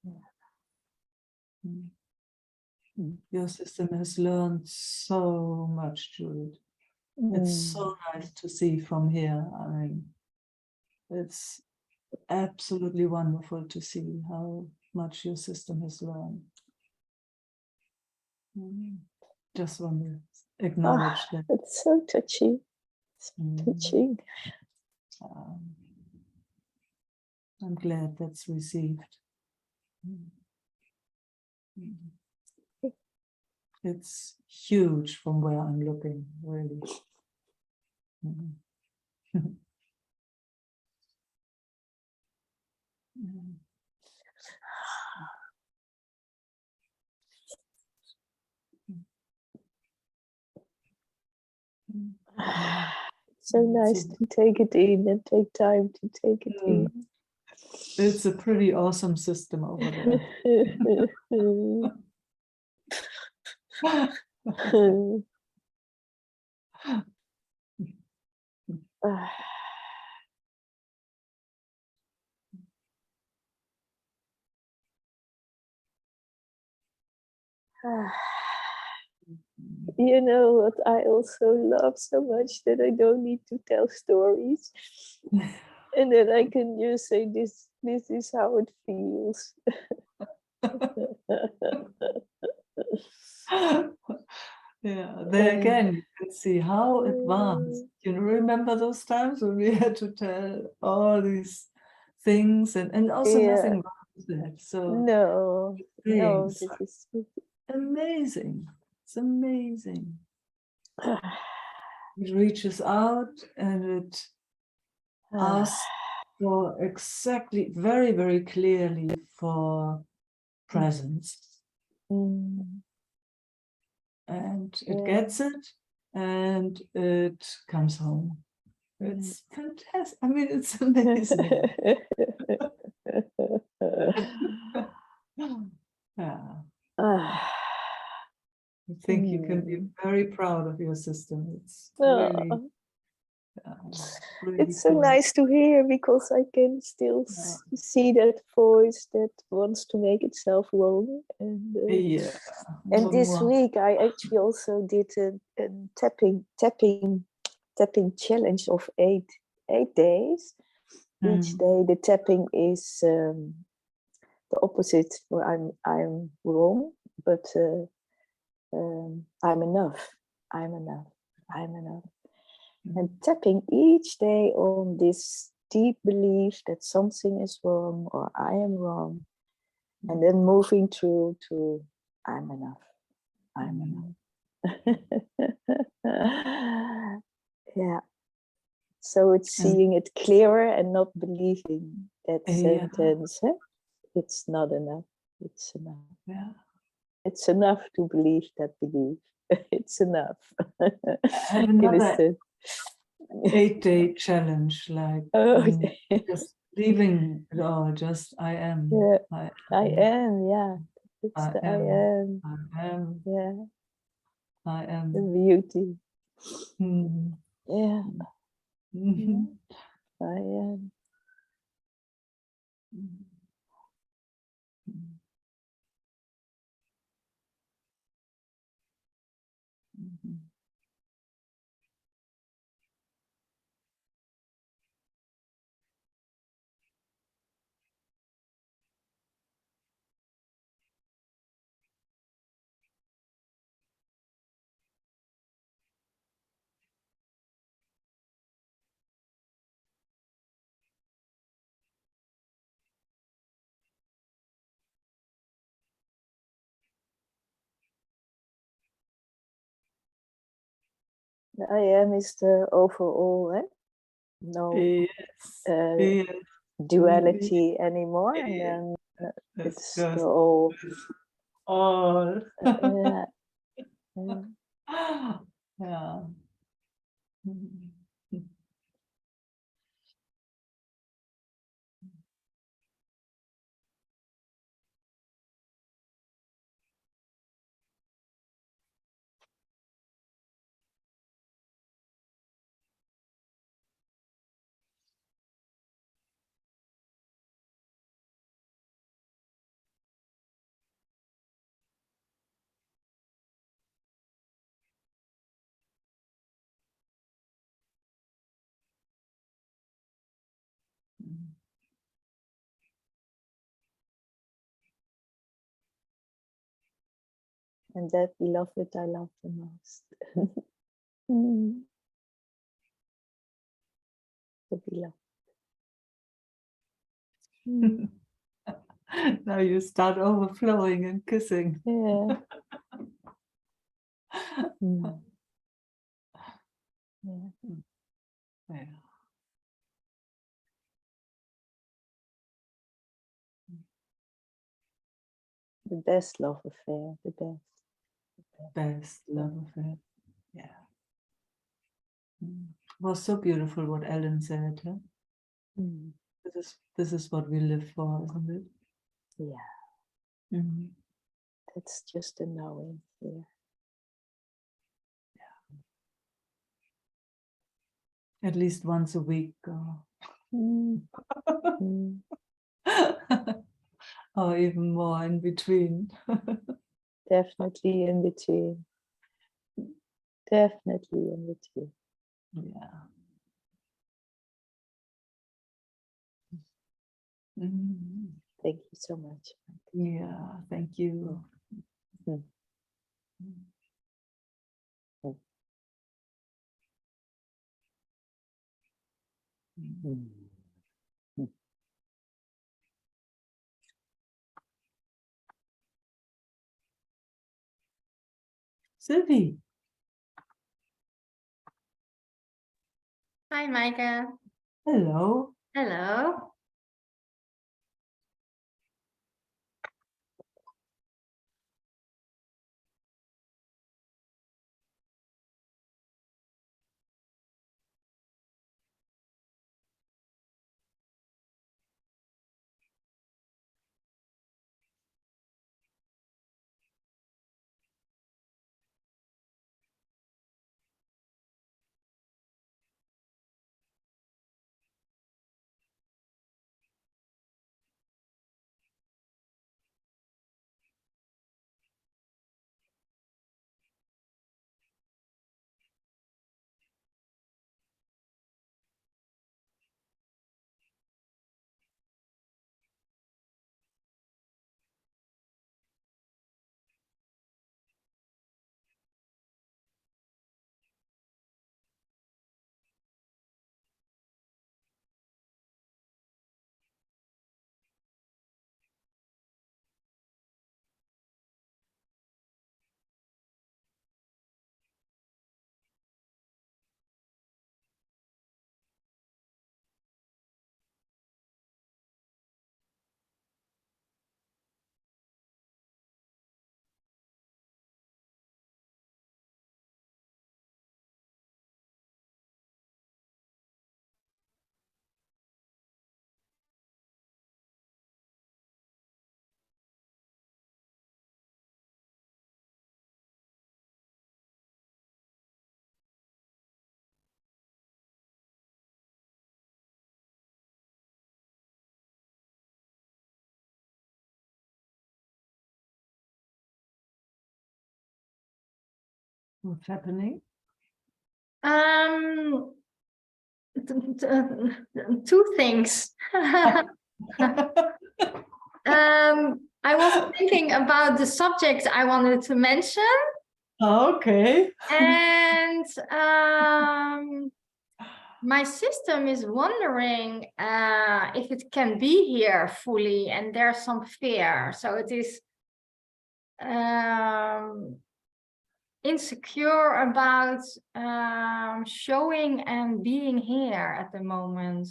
Yeah. Your system has learned so much, Juliet. It's so nice to see from here. I mean, it's absolutely wonderful to see how much your system has learned. Just want to acknowledge that. It's so touching. It's touching. Um, I'm glad that's received. It's huge from where I'm looking, really. So nice to take it in and take time to take it in. It's a pretty awesome system over there. You know what I also love so much, that I don't need to tell stories, and that I can just say this is how it feels. Yeah, there again, you can see how advanced. You remember those times when we had to tell all these things, and also nothing wrong with that. So no, things this is amazing. It's amazing. It reaches out and it asks for exactly, very, very clearly for presence. And it gets it, and it comes home. It's fantastic. I mean, it's amazing. Yeah. I think you can be very proud of your system. It's really, really it's so cool. nice to hear, because I can still see that voice that wants to make itself wrong. And Yeah. and this week I actually also did a tapping challenge of 8 days. Each day the tapping is the opposite, where I'm wrong, but I'm enough. I'm enough. I'm enough. And tapping each day on this deep belief that something is wrong or I am wrong, and then moving through to I'm enough. I'm enough. Yeah. So it's seeing it clearer and not believing that sentence. It's not enough. It's enough. Yeah. It's enough to believe that belief. It's enough. Have another 8-day challenge, like just leaving it all, just I am. Yeah, I am. Yeah, it's I the am. I am. I am. Yeah, I am. the beauty. Yeah, I am. The I am is the overall, eh? No Yes. Yes. duality anymore, and Yeah. then It's it's just the all. all. Yeah, yeah. Yeah. Mhm. And that beloved I love the most. Mm. The beloved. Mm. Now you start overflowing and kissing. Yeah. Mm. Yeah. Yeah. The best love affair, the best. Best love affair. Yeah. Was so beautiful what Ellen said. Huh? Mm. This is what we live for, isn't it? Yeah, Mhm. that's just a knowing here. At least once a week. Mm. Mm. Or even more in between. Definitely in between. Definitely in between. Yeah. Mhm. Thank you so much. Yeah, thank you. Mm. Sylvie, Hi, Meike. hello. Hello. What's happening? Um, two things. I was thinking about the subject I wanted to mention, Okay. and my system is wondering if it can be here fully, and there's some fear. So it is insecure about showing and being here at the moment.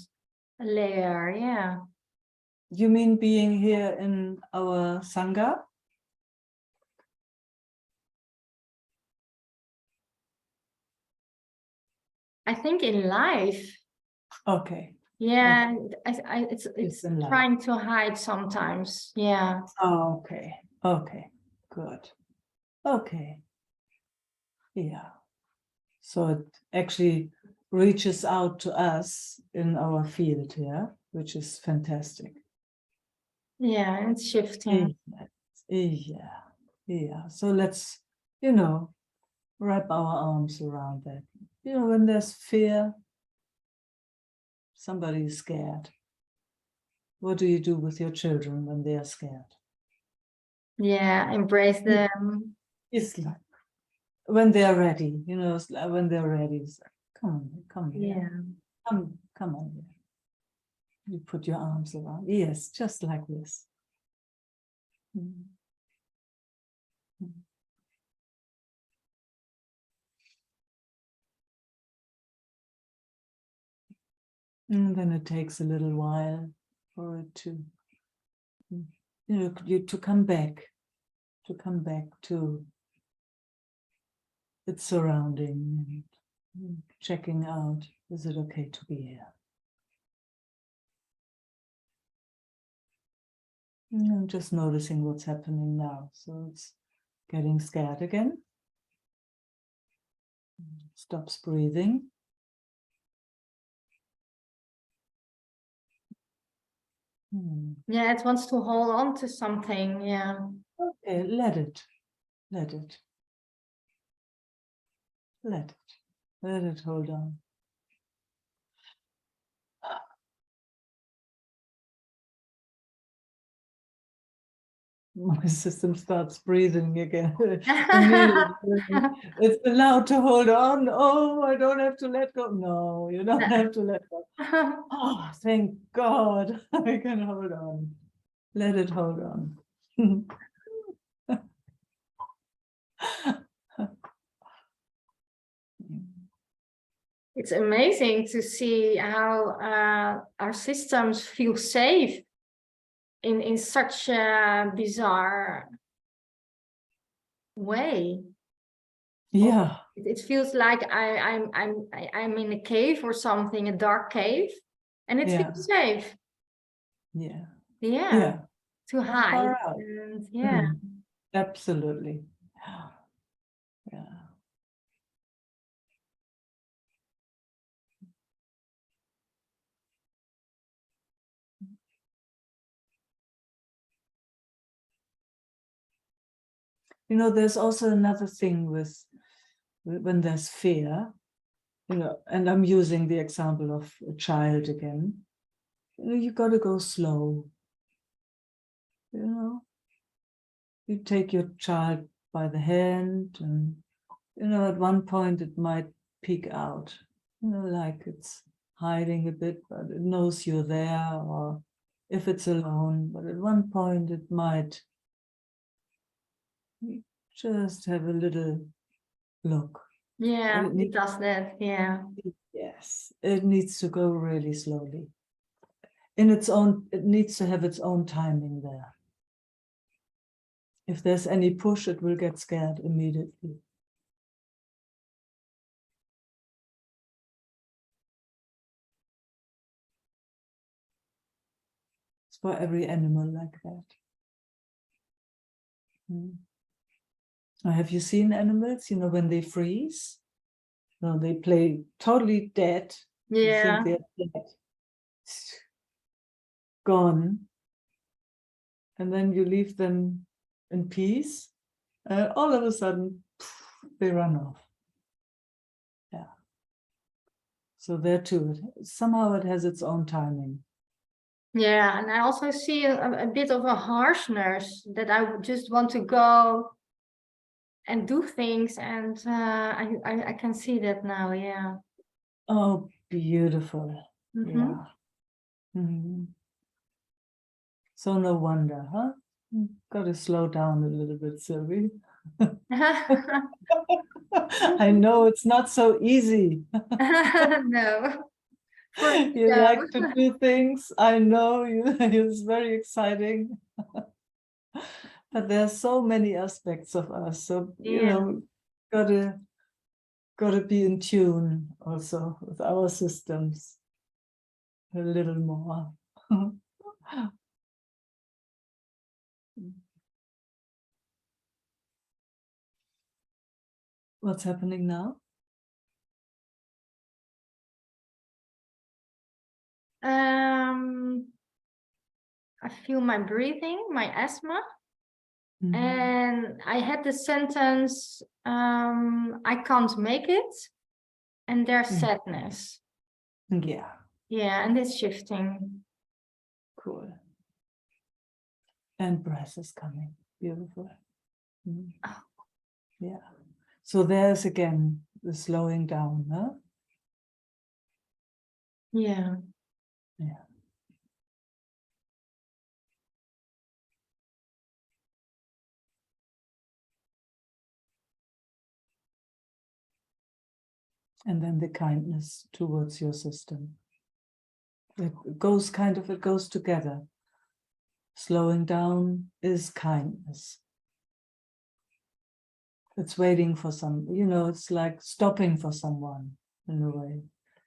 Layer, yeah. You mean being here in our Sangha? I think in life. Okay. Yeah, it's in life. trying to hide sometimes. Yeah. Oh, okay. Okay. Good. Okay. Yeah. So it actually reaches out to us in our field, yeah, which is fantastic. Yeah, it's shifting. Yeah. Yeah. So let's, wrap our arms around that. When there's fear, somebody is scared. What do you do with your children when they are scared? Yeah, embrace them. It's like when they're ready, it's like when they're ready, it's like, come here. Yeah. Come on here. You put your arms around. Yes, just like this. Mm. Mm. And then it takes a little while for it to, to come back to its surrounding and checking out, is it okay to be here? And I'm just noticing what's happening now. So it's getting scared again. Stops breathing. Yeah, it wants to hold on to something. Yeah. Okay, let it. Let it hold on. My system starts breathing again. Immediately. It's allowed to hold on. Oh, I don't have to let go. No, you don't have to let go. Oh, thank God. I can hold on. Let it hold on. It's amazing to see how our systems feel safe in such a bizarre way. Yeah. It feels like I'm in a cave or something, a dark cave, and it feels safe. Yeah. Yeah. Yeah. To hide. Far out. And yeah. Absolutely. Yeah. There's also another thing with when there's fear, and I'm using the example of a child again. You got to go slow. You take your child by the hand, and at one point it might peek out, like it's hiding a bit, but it knows you're there, or if it's alone, but at one point it might just have a little look. Yeah, it does that. Yeah. Yes, it needs to go really slowly. It needs to have its own timing there. If there's any push, it will get scared immediately. It's for every animal like that. Now, have you seen animals, when they freeze? No, they play totally dead. You think they're dead. Gone. And then you leave them in peace. All of a sudden, they run off. Yeah. So there too, somehow it has its own timing. Yeah, and I also see a bit of a harshness that I would just want to go and do things, and I can see that now. Yeah. Oh, beautiful. Mm-hmm. Yeah. So no wonder, huh? Got to slow down a little bit, Sylvie. I know it's not so easy. No. For me, You no. like to do things. I know you. It's very exciting. But there are so many aspects of us. So you Yeah. know, gotta be in tune also with our systems a little more. What's happening now? I feel my breathing, my asthma, Mhm. and I had the sentence, I can't make it, and there's Mm. sadness. Yeah, Yeah, and it's shifting. cool. And breath is coming. Beautiful. Mm. Oh. Yeah. So there's again the slowing down, huh? Yeah. Yeah. And then the kindness towards your system. It goes together. Slowing down is kindness. It's waiting for it's like stopping for someone in a way.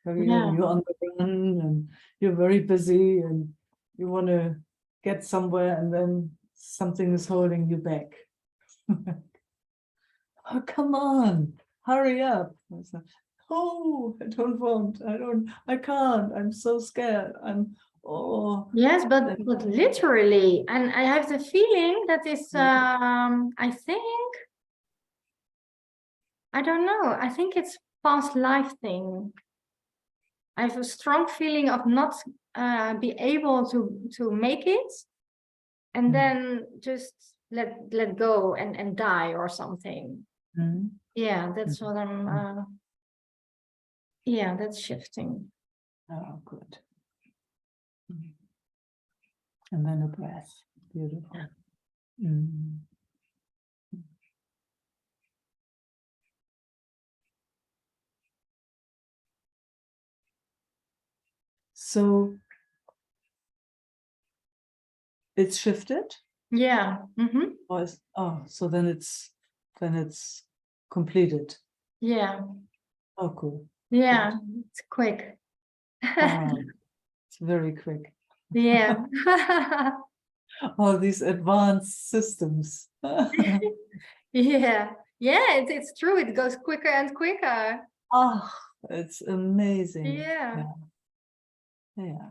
Yeah. You're on the run and you're very busy and you want to get somewhere and then something is holding you back. Oh, come on, hurry up. It's like, oh, I can't, I'm so scared. Yes, but literally, and I have the feeling that is, I think, I don't know, I think it's past life thing. I have a strong feeling of not be able to make it, and then just let go and die or something. Mhm. Yeah, that's what I'm. Yeah, that's shifting. Oh, good. And then a breath. Beautiful. Mhm. So it's shifted? Yeah. So then it's completed. Yeah. Oh, cool. Yeah. It's quick. Wow, it's very quick. Yeah. All these advanced systems. Yeah. Yeah, it's true. It goes quicker and quicker. Oh, it's amazing. Yeah. Yeah. Yeah.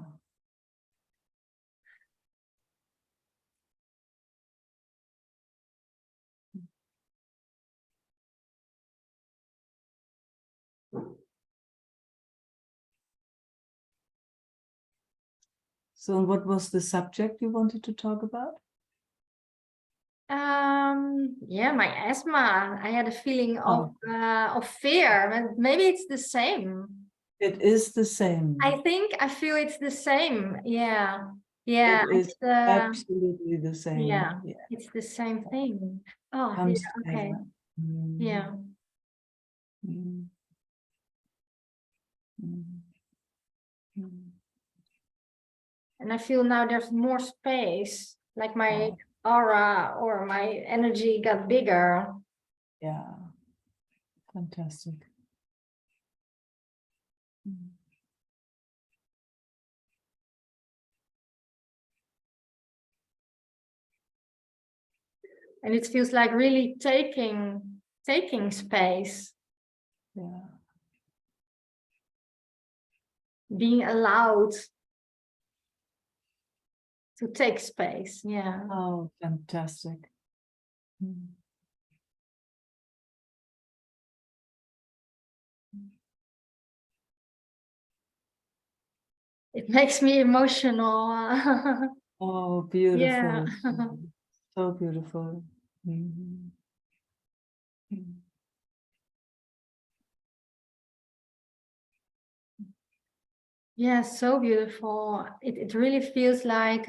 So what was the subject you wanted to talk about? Yeah, my asthma. I had a feeling Oh. of fear, but maybe it's the same. It is the same. I feel it's the same. Yeah. Yeah. It is absolutely the same. Yeah, Yeah. it's the same thing. Oh, Comes yeah, okay. together. Mm. Yeah. Mm. Mm. Mm. And I feel now there's more space, like my Oh, aura or my energy got bigger. yeah. Fantastic. Mm. And it feels like really taking space, Yeah. being allowed to take space. Yeah. Oh, fantastic. Mm. It makes me emotional. Oh, Yeah. beautiful. So beautiful. Mhm. Mm. Yeah, so beautiful. It really feels like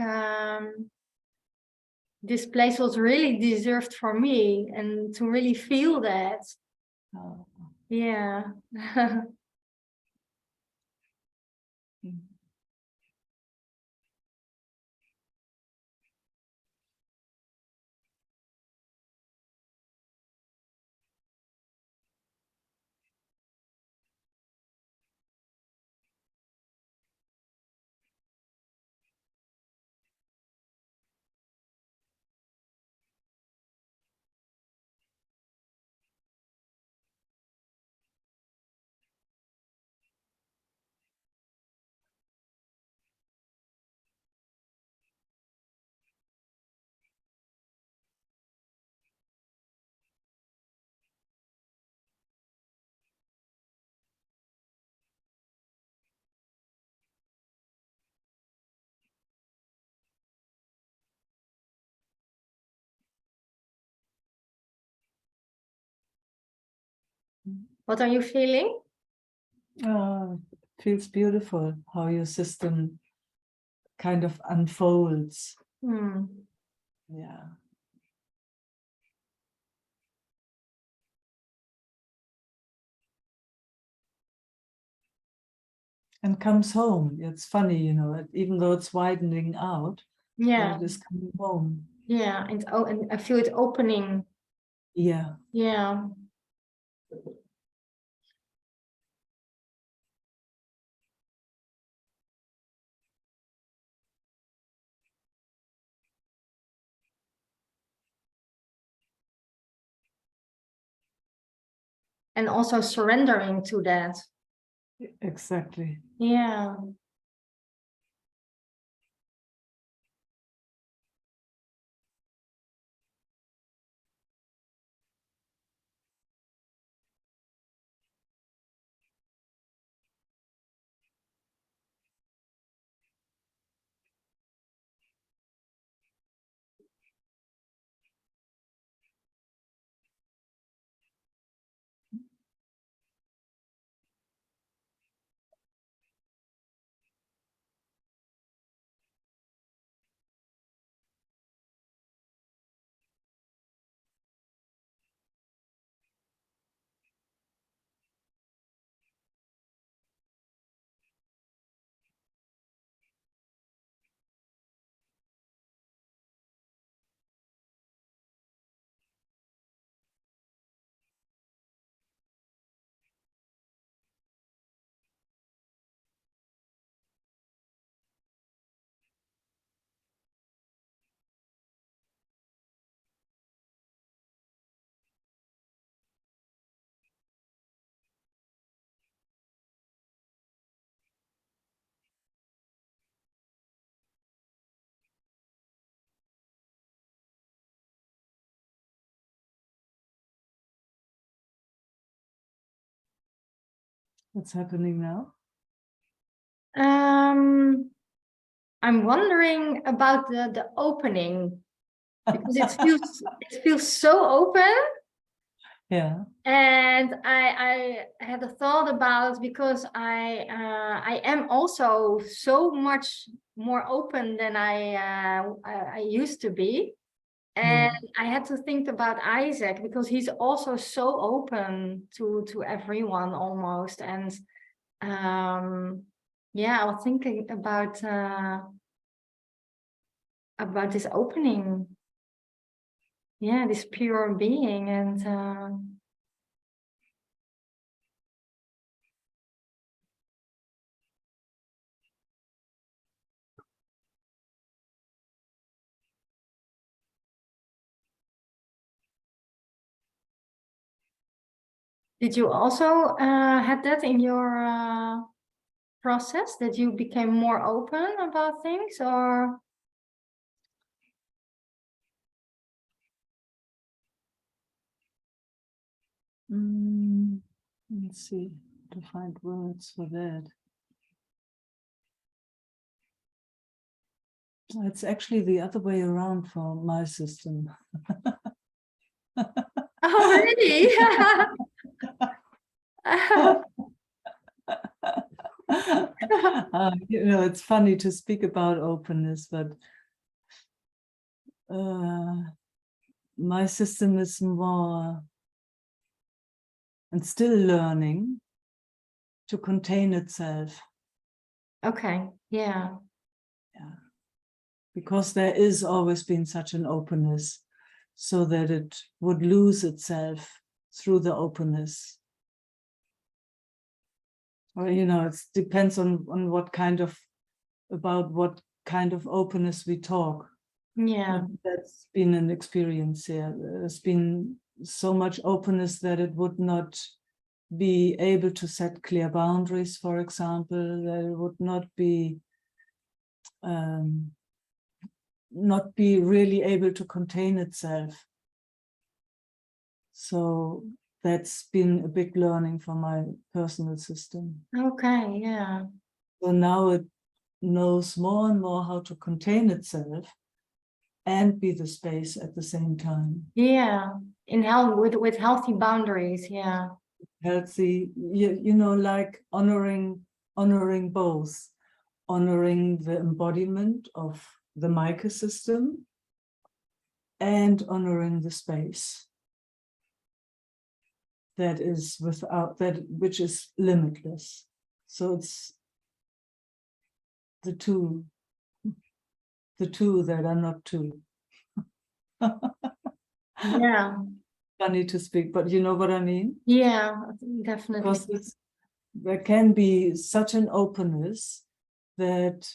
this place was really deserved for me, and to really feel that. Oh. Yeah. Mm. What are you feeling? Feels beautiful how your system kind of unfolds. Yeah. And comes home. It's funny, you know, even though it's widening out, but Yeah. it is coming home. Yeah. And oh, and I feel it opening. Yeah. Yeah. And also surrendering to that. Exactly. Yeah. What's happening now? I'm wondering about the opening, because it feels so open. Yeah. And I had a thought about, because I am also so much more open than I used to be. And I had to think about Isaac, because he's also so open to everyone almost. And yeah, I was thinking about this opening. Yeah, this pure being. And did you also had that in your process, that you became more open about things, or? Let's see, to find words for that. It's actually the other way around for my system. Oh, really? You know, it's funny to speak about openness, but my system is more and still learning to contain itself. Okay. Yeah. Because there is always been such an openness, so that it would lose itself through the openness. Or, you know, it depends on what kind of, about what kind of openness we talk. Yeah. But that's been an experience here. There's been so much openness that it would not be able to set clear boundaries, for example, that it would not be really able to contain itself. So that's been a big learning for my personal system. Okay. Yeah. So now it knows more and more how to contain itself and be the space at the same time. Yeah. In health, with healthy boundaries. Yeah. Healthy, you know, like honoring both, honoring the embodiment of the Meike system and honoring the space that is without that, which is limitless. So it's the two that are not two. Yeah. Funny to speak, but you know what I mean? Yeah. Definitely. Because there can be such an openness that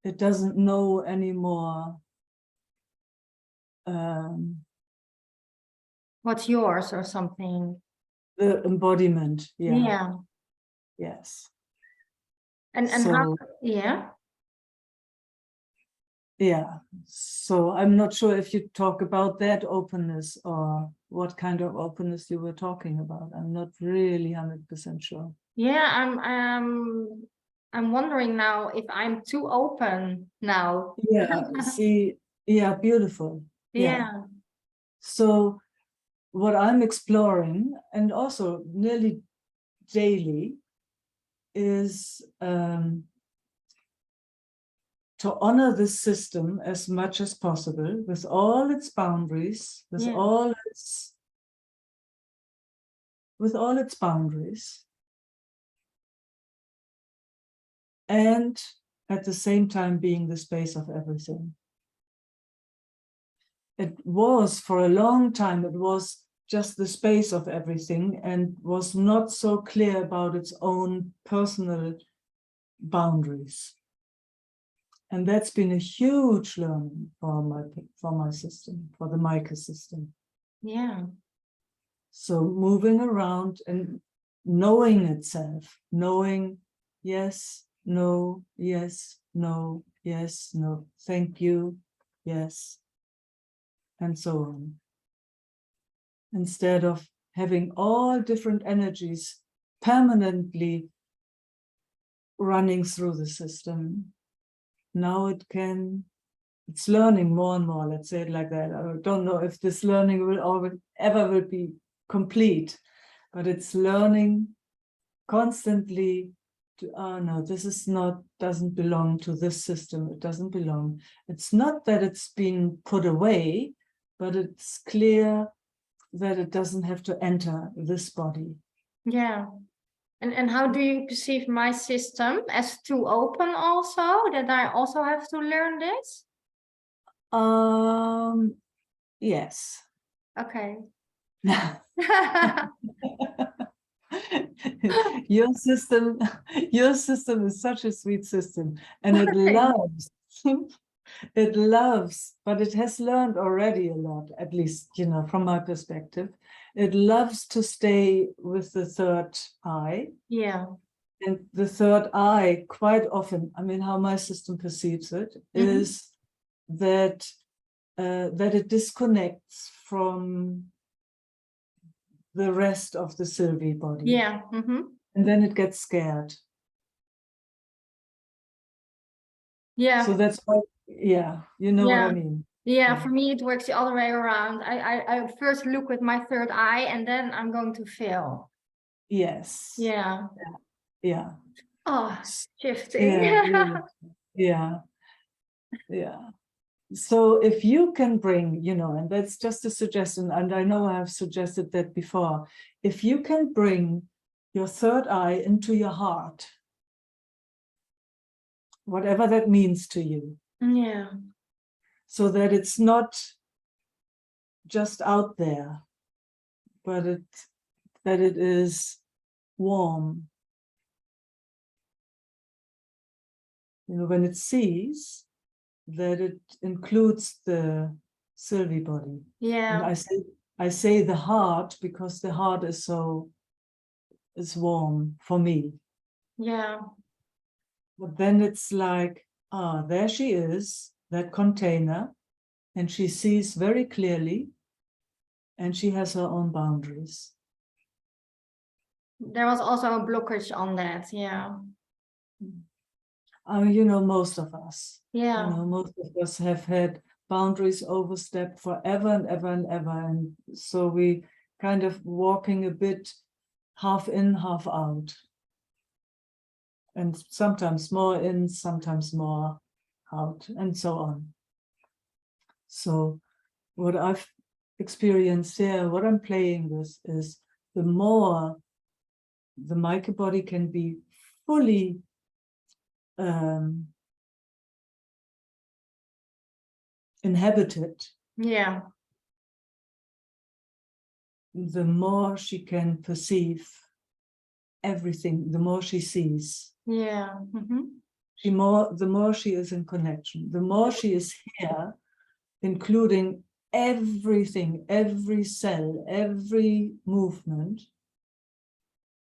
it doesn't know anymore What's yours or something. the embodiment. Yeah. Yes. And So, how? Yeah. yeah. So I'm not sure if you talk about that openness or what kind of openness you were talking about. I'm not really 100% sure. Yeah. I'm wondering now if I'm too open now. Yeah. See. Yeah. Beautiful. Yeah. So what I'm exploring, and also nearly daily, is to honor this system as much as possible, with all its boundaries, with Yeah. all its boundaries, and at the same time being the space of everything. It was, for a long time, it was just the space of everything and was not so clear about its own personal boundaries. And that's been a huge learning for my system, for the Meike system. Yeah. So moving around and knowing itself, knowing yes, no, yes, no, yes, no, thank you, yes, and so on. Instead of having all different energies permanently running through the system, now it's learning more and more, let's say it like that. I don't know if this learning will ever be complete, but it's learning constantly to, oh no, this is not, doesn't belong to this system, it doesn't belong. It's not that it's been put away, but it's clear that it doesn't have to enter this body. Yeah. And how do you perceive my system? As too open also? That I also have to learn this? Yes. Okay. Your system is such a sweet system, and it loves it loves, but it has learned already a lot, at least, you know, from my perspective. It loves to stay with the third eye. Yeah. And the third eye, quite often, I mean, how my system perceives it is that it disconnects from the rest of the Sylvie body. Yeah. And then it gets scared. Yeah. So that's why, yeah, you know what I mean. Yeah, for me it works the other way around. I first look with my third eye and then I'm going to feel. Yes. Yeah. Yeah. Oh, shifting. Yeah. Yeah. So if you can bring, you know, and that's just a suggestion, and I know I have suggested that before, if you can bring your third eye into your heart, whatever that means to you, Yeah. so that it's not just out there, but that it is warm. You know, when it sees that it includes the Sylvie body. And Yeah. I say the heart because the heart is warm for me. Yeah. But then it's like, ah, there she is, that container, and she sees very clearly, and she has her own boundaries. There was also a blockage on that. Yeah. You know, most of us, Yeah. you know, most of us have had boundaries overstepped forever and ever and ever. And so we kind of walking a bit half in, half out. And sometimes more in, sometimes more out, and so on. So what I've experienced here, what I'm playing with is the more the Meike body can be fully inhabited, Yeah. the more she can perceive everything, the more she sees. Yeah. The more she is in connection, the more she is here, including everything, every cell, every movement,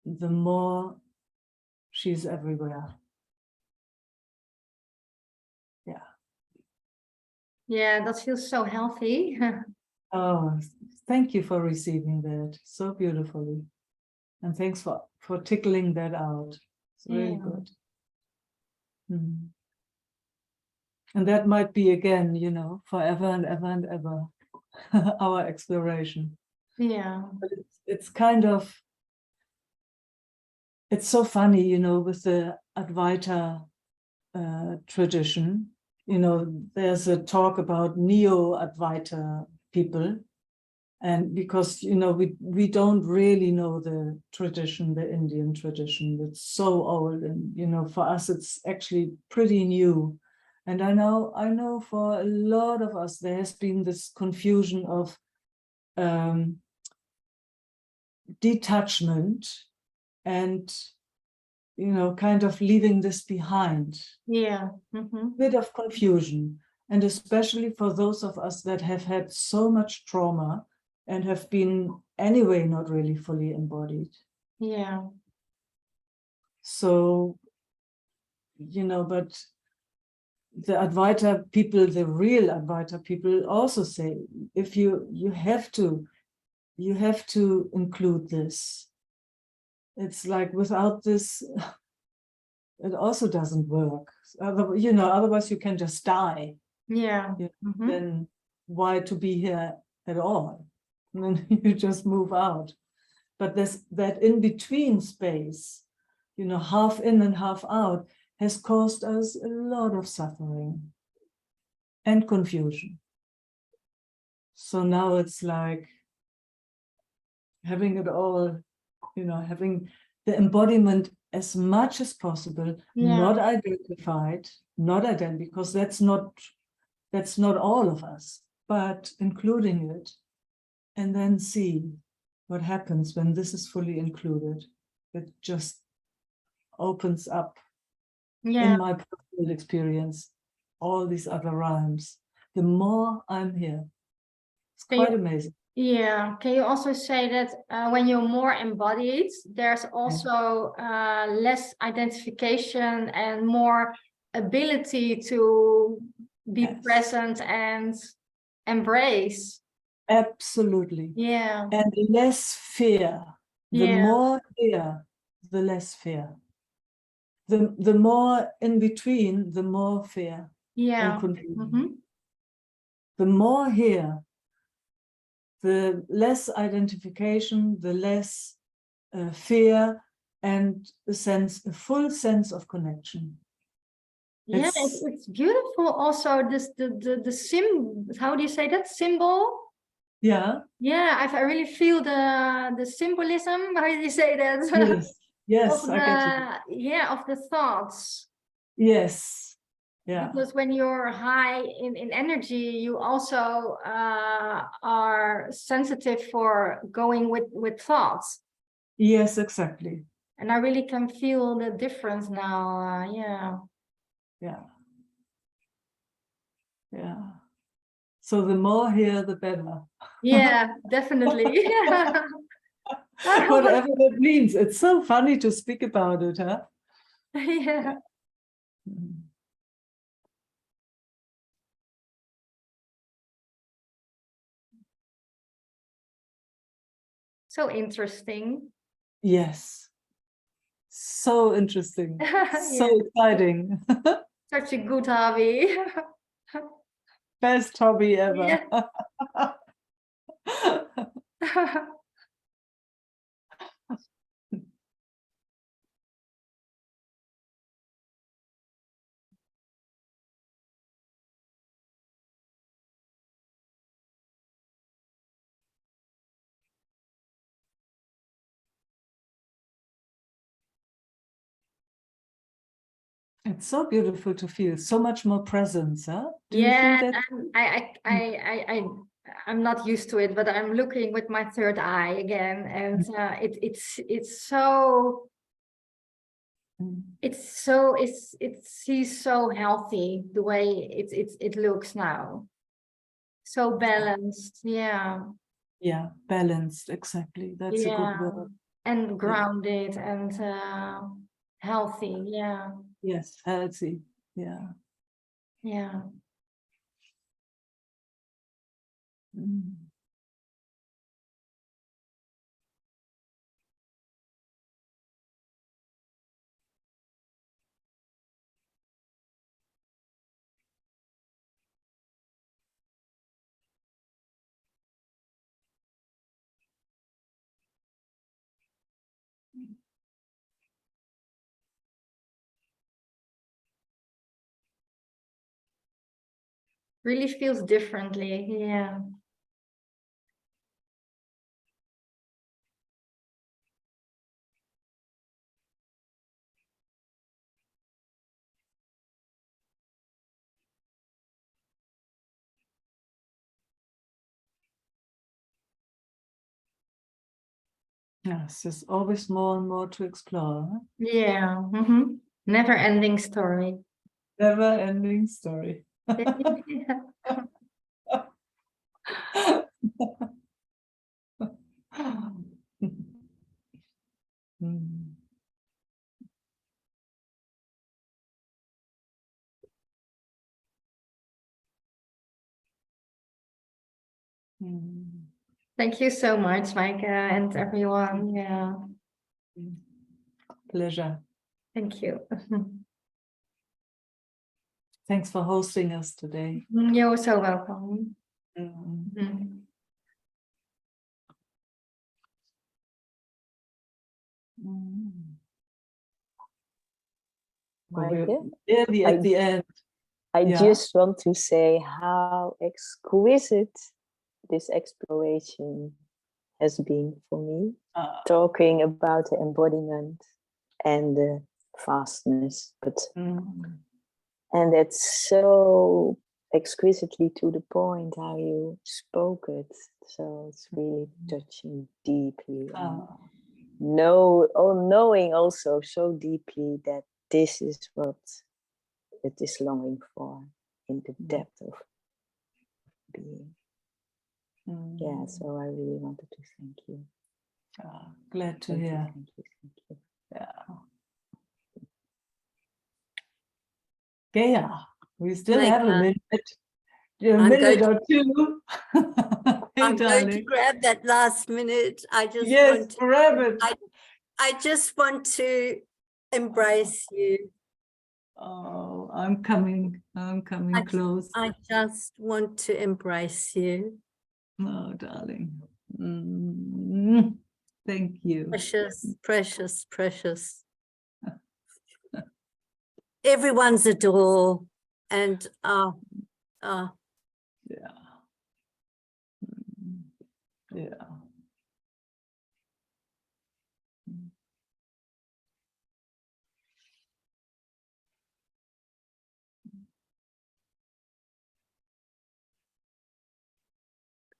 the more she's everywhere. Yeah. Yeah, that feels so healthy. Oh, thank you for receiving that so beautifully. And thanks for tickling that out. It's really Yeah. good. Mm. And that might be again, you know, forever and ever and ever, our exploration. Yeah. But it's kind of, it's so funny, you know, with the Advaita tradition. You know, there's a talk about neo-Advaita people. And because, you know, we don't really know the tradition, the Indian tradition. It's so old. And, you know, for us, it's actually pretty new. And I know for a lot of us, there has been this confusion of detachment and, you know, kind of leaving this behind. Yeah. Bit of confusion. And especially for those of us that have had so much trauma and have been anyway not really fully embodied. Yeah. So, you know, but the Advaita people, the real Advaita people also say, if you have to include this. It's like without this, it also doesn't work. You know, otherwise you can just die. Yeah. Then why to be here at all? And then you just move out. But there's that in-between space, you know, half in and half out, has caused us a lot of suffering and confusion. So now it's like having it all, you know, having the embodiment as much as possible, not identified, because that's not all of us, but including it, and then see what happens when this is fully included. It just opens up, in my personal experience, all these other realms. The more I'm here, it's quite amazing. Yeah. Can you also say that when you're more embodied, there's also less identification and more ability to be present and embrace? Absolutely. Yeah. And less fear. The Yeah. more here, the less fear. The more in between, the more fear and confusion. The more here, the less identification, the less fear, and a full sense of connection. Yeah, It's- it's beautiful. Also, this the how do you say that, symbol? Yeah. Yeah, I really feel the symbolism. How do you say that? Yes. Yes, Of I get you. of the thoughts. Yes. Yeah. Because when you're high in energy, you also are sensitive for going with thoughts. Yes, exactly. And I really can feel the difference now. Yeah. Yeah. Yeah. So the more here, the better. Yeah, definitely. Whatever that means. It's so funny to speak about it, huh? Yeah. Mm. So interesting. Yes. So interesting. So Yeah. exciting. Such a good hobby. Best hobby ever. Yeah. It's so beautiful to feel so much more presence, huh? Do you Yeah, feel that? I'm not used to it, but I'm looking with my third eye again, and it's so Mm. it sees so healthy the way it looks now. So balanced, yeah, Yeah, balanced, exactly. That's a good yeah, word. and grounded and healthy, yeah, Yes, healthy. Yeah. yeah. Mm. Really feels differently, yeah. Yes, there's always more and more to explore. Huh? Yeah, mm-hmm. Never ending story. Never ending story. Yeah. Mm. Mm. Thank you so much, Meike, and everyone. Yeah, Pleasure. thank you. Thanks for hosting us today. You're so welcome. Mm. Mhm. Mm. Meike, We're nearly at the end. I Yeah. just want to say how exquisite this exploration has been for me. Talking about the embodiment and the vastness, but and it's so exquisitely to the point how you spoke it. So it's really touching deeply. Knowing also so deeply that this is what it is longing for in the depth of being. Yeah, so I really wanted to thank you. Glad to hear. Thank you. Yeah. Gaia, we still have a minute. Or two. Hey, I'm going to darling. grab that last minute. I just Yes, want to, grab it. I just want to embrace you. Oh, I'm coming close. I just want to embrace you. Oh, darling. Thank you. Precious, precious, precious. everyone's a door, and Yeah. Yeah.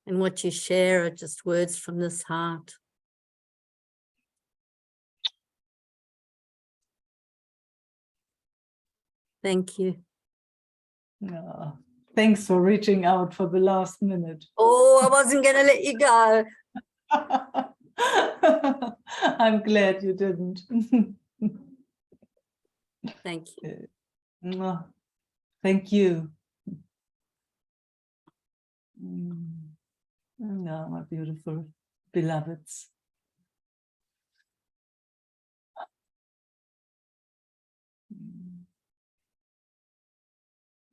and what you share are just words from this heart. Thank you. Yeah. Thanks for reaching out for the last minute. Oh, I wasn't going to let you go. I'm glad you didn't. Thank you. Mwah. Thank you. Yeah, my beautiful beloveds.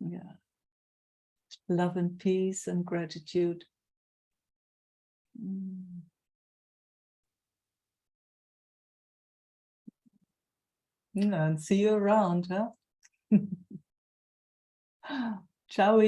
Yeah. Love and peace and gratitude. Yeah, and see you around, huh? Ciao.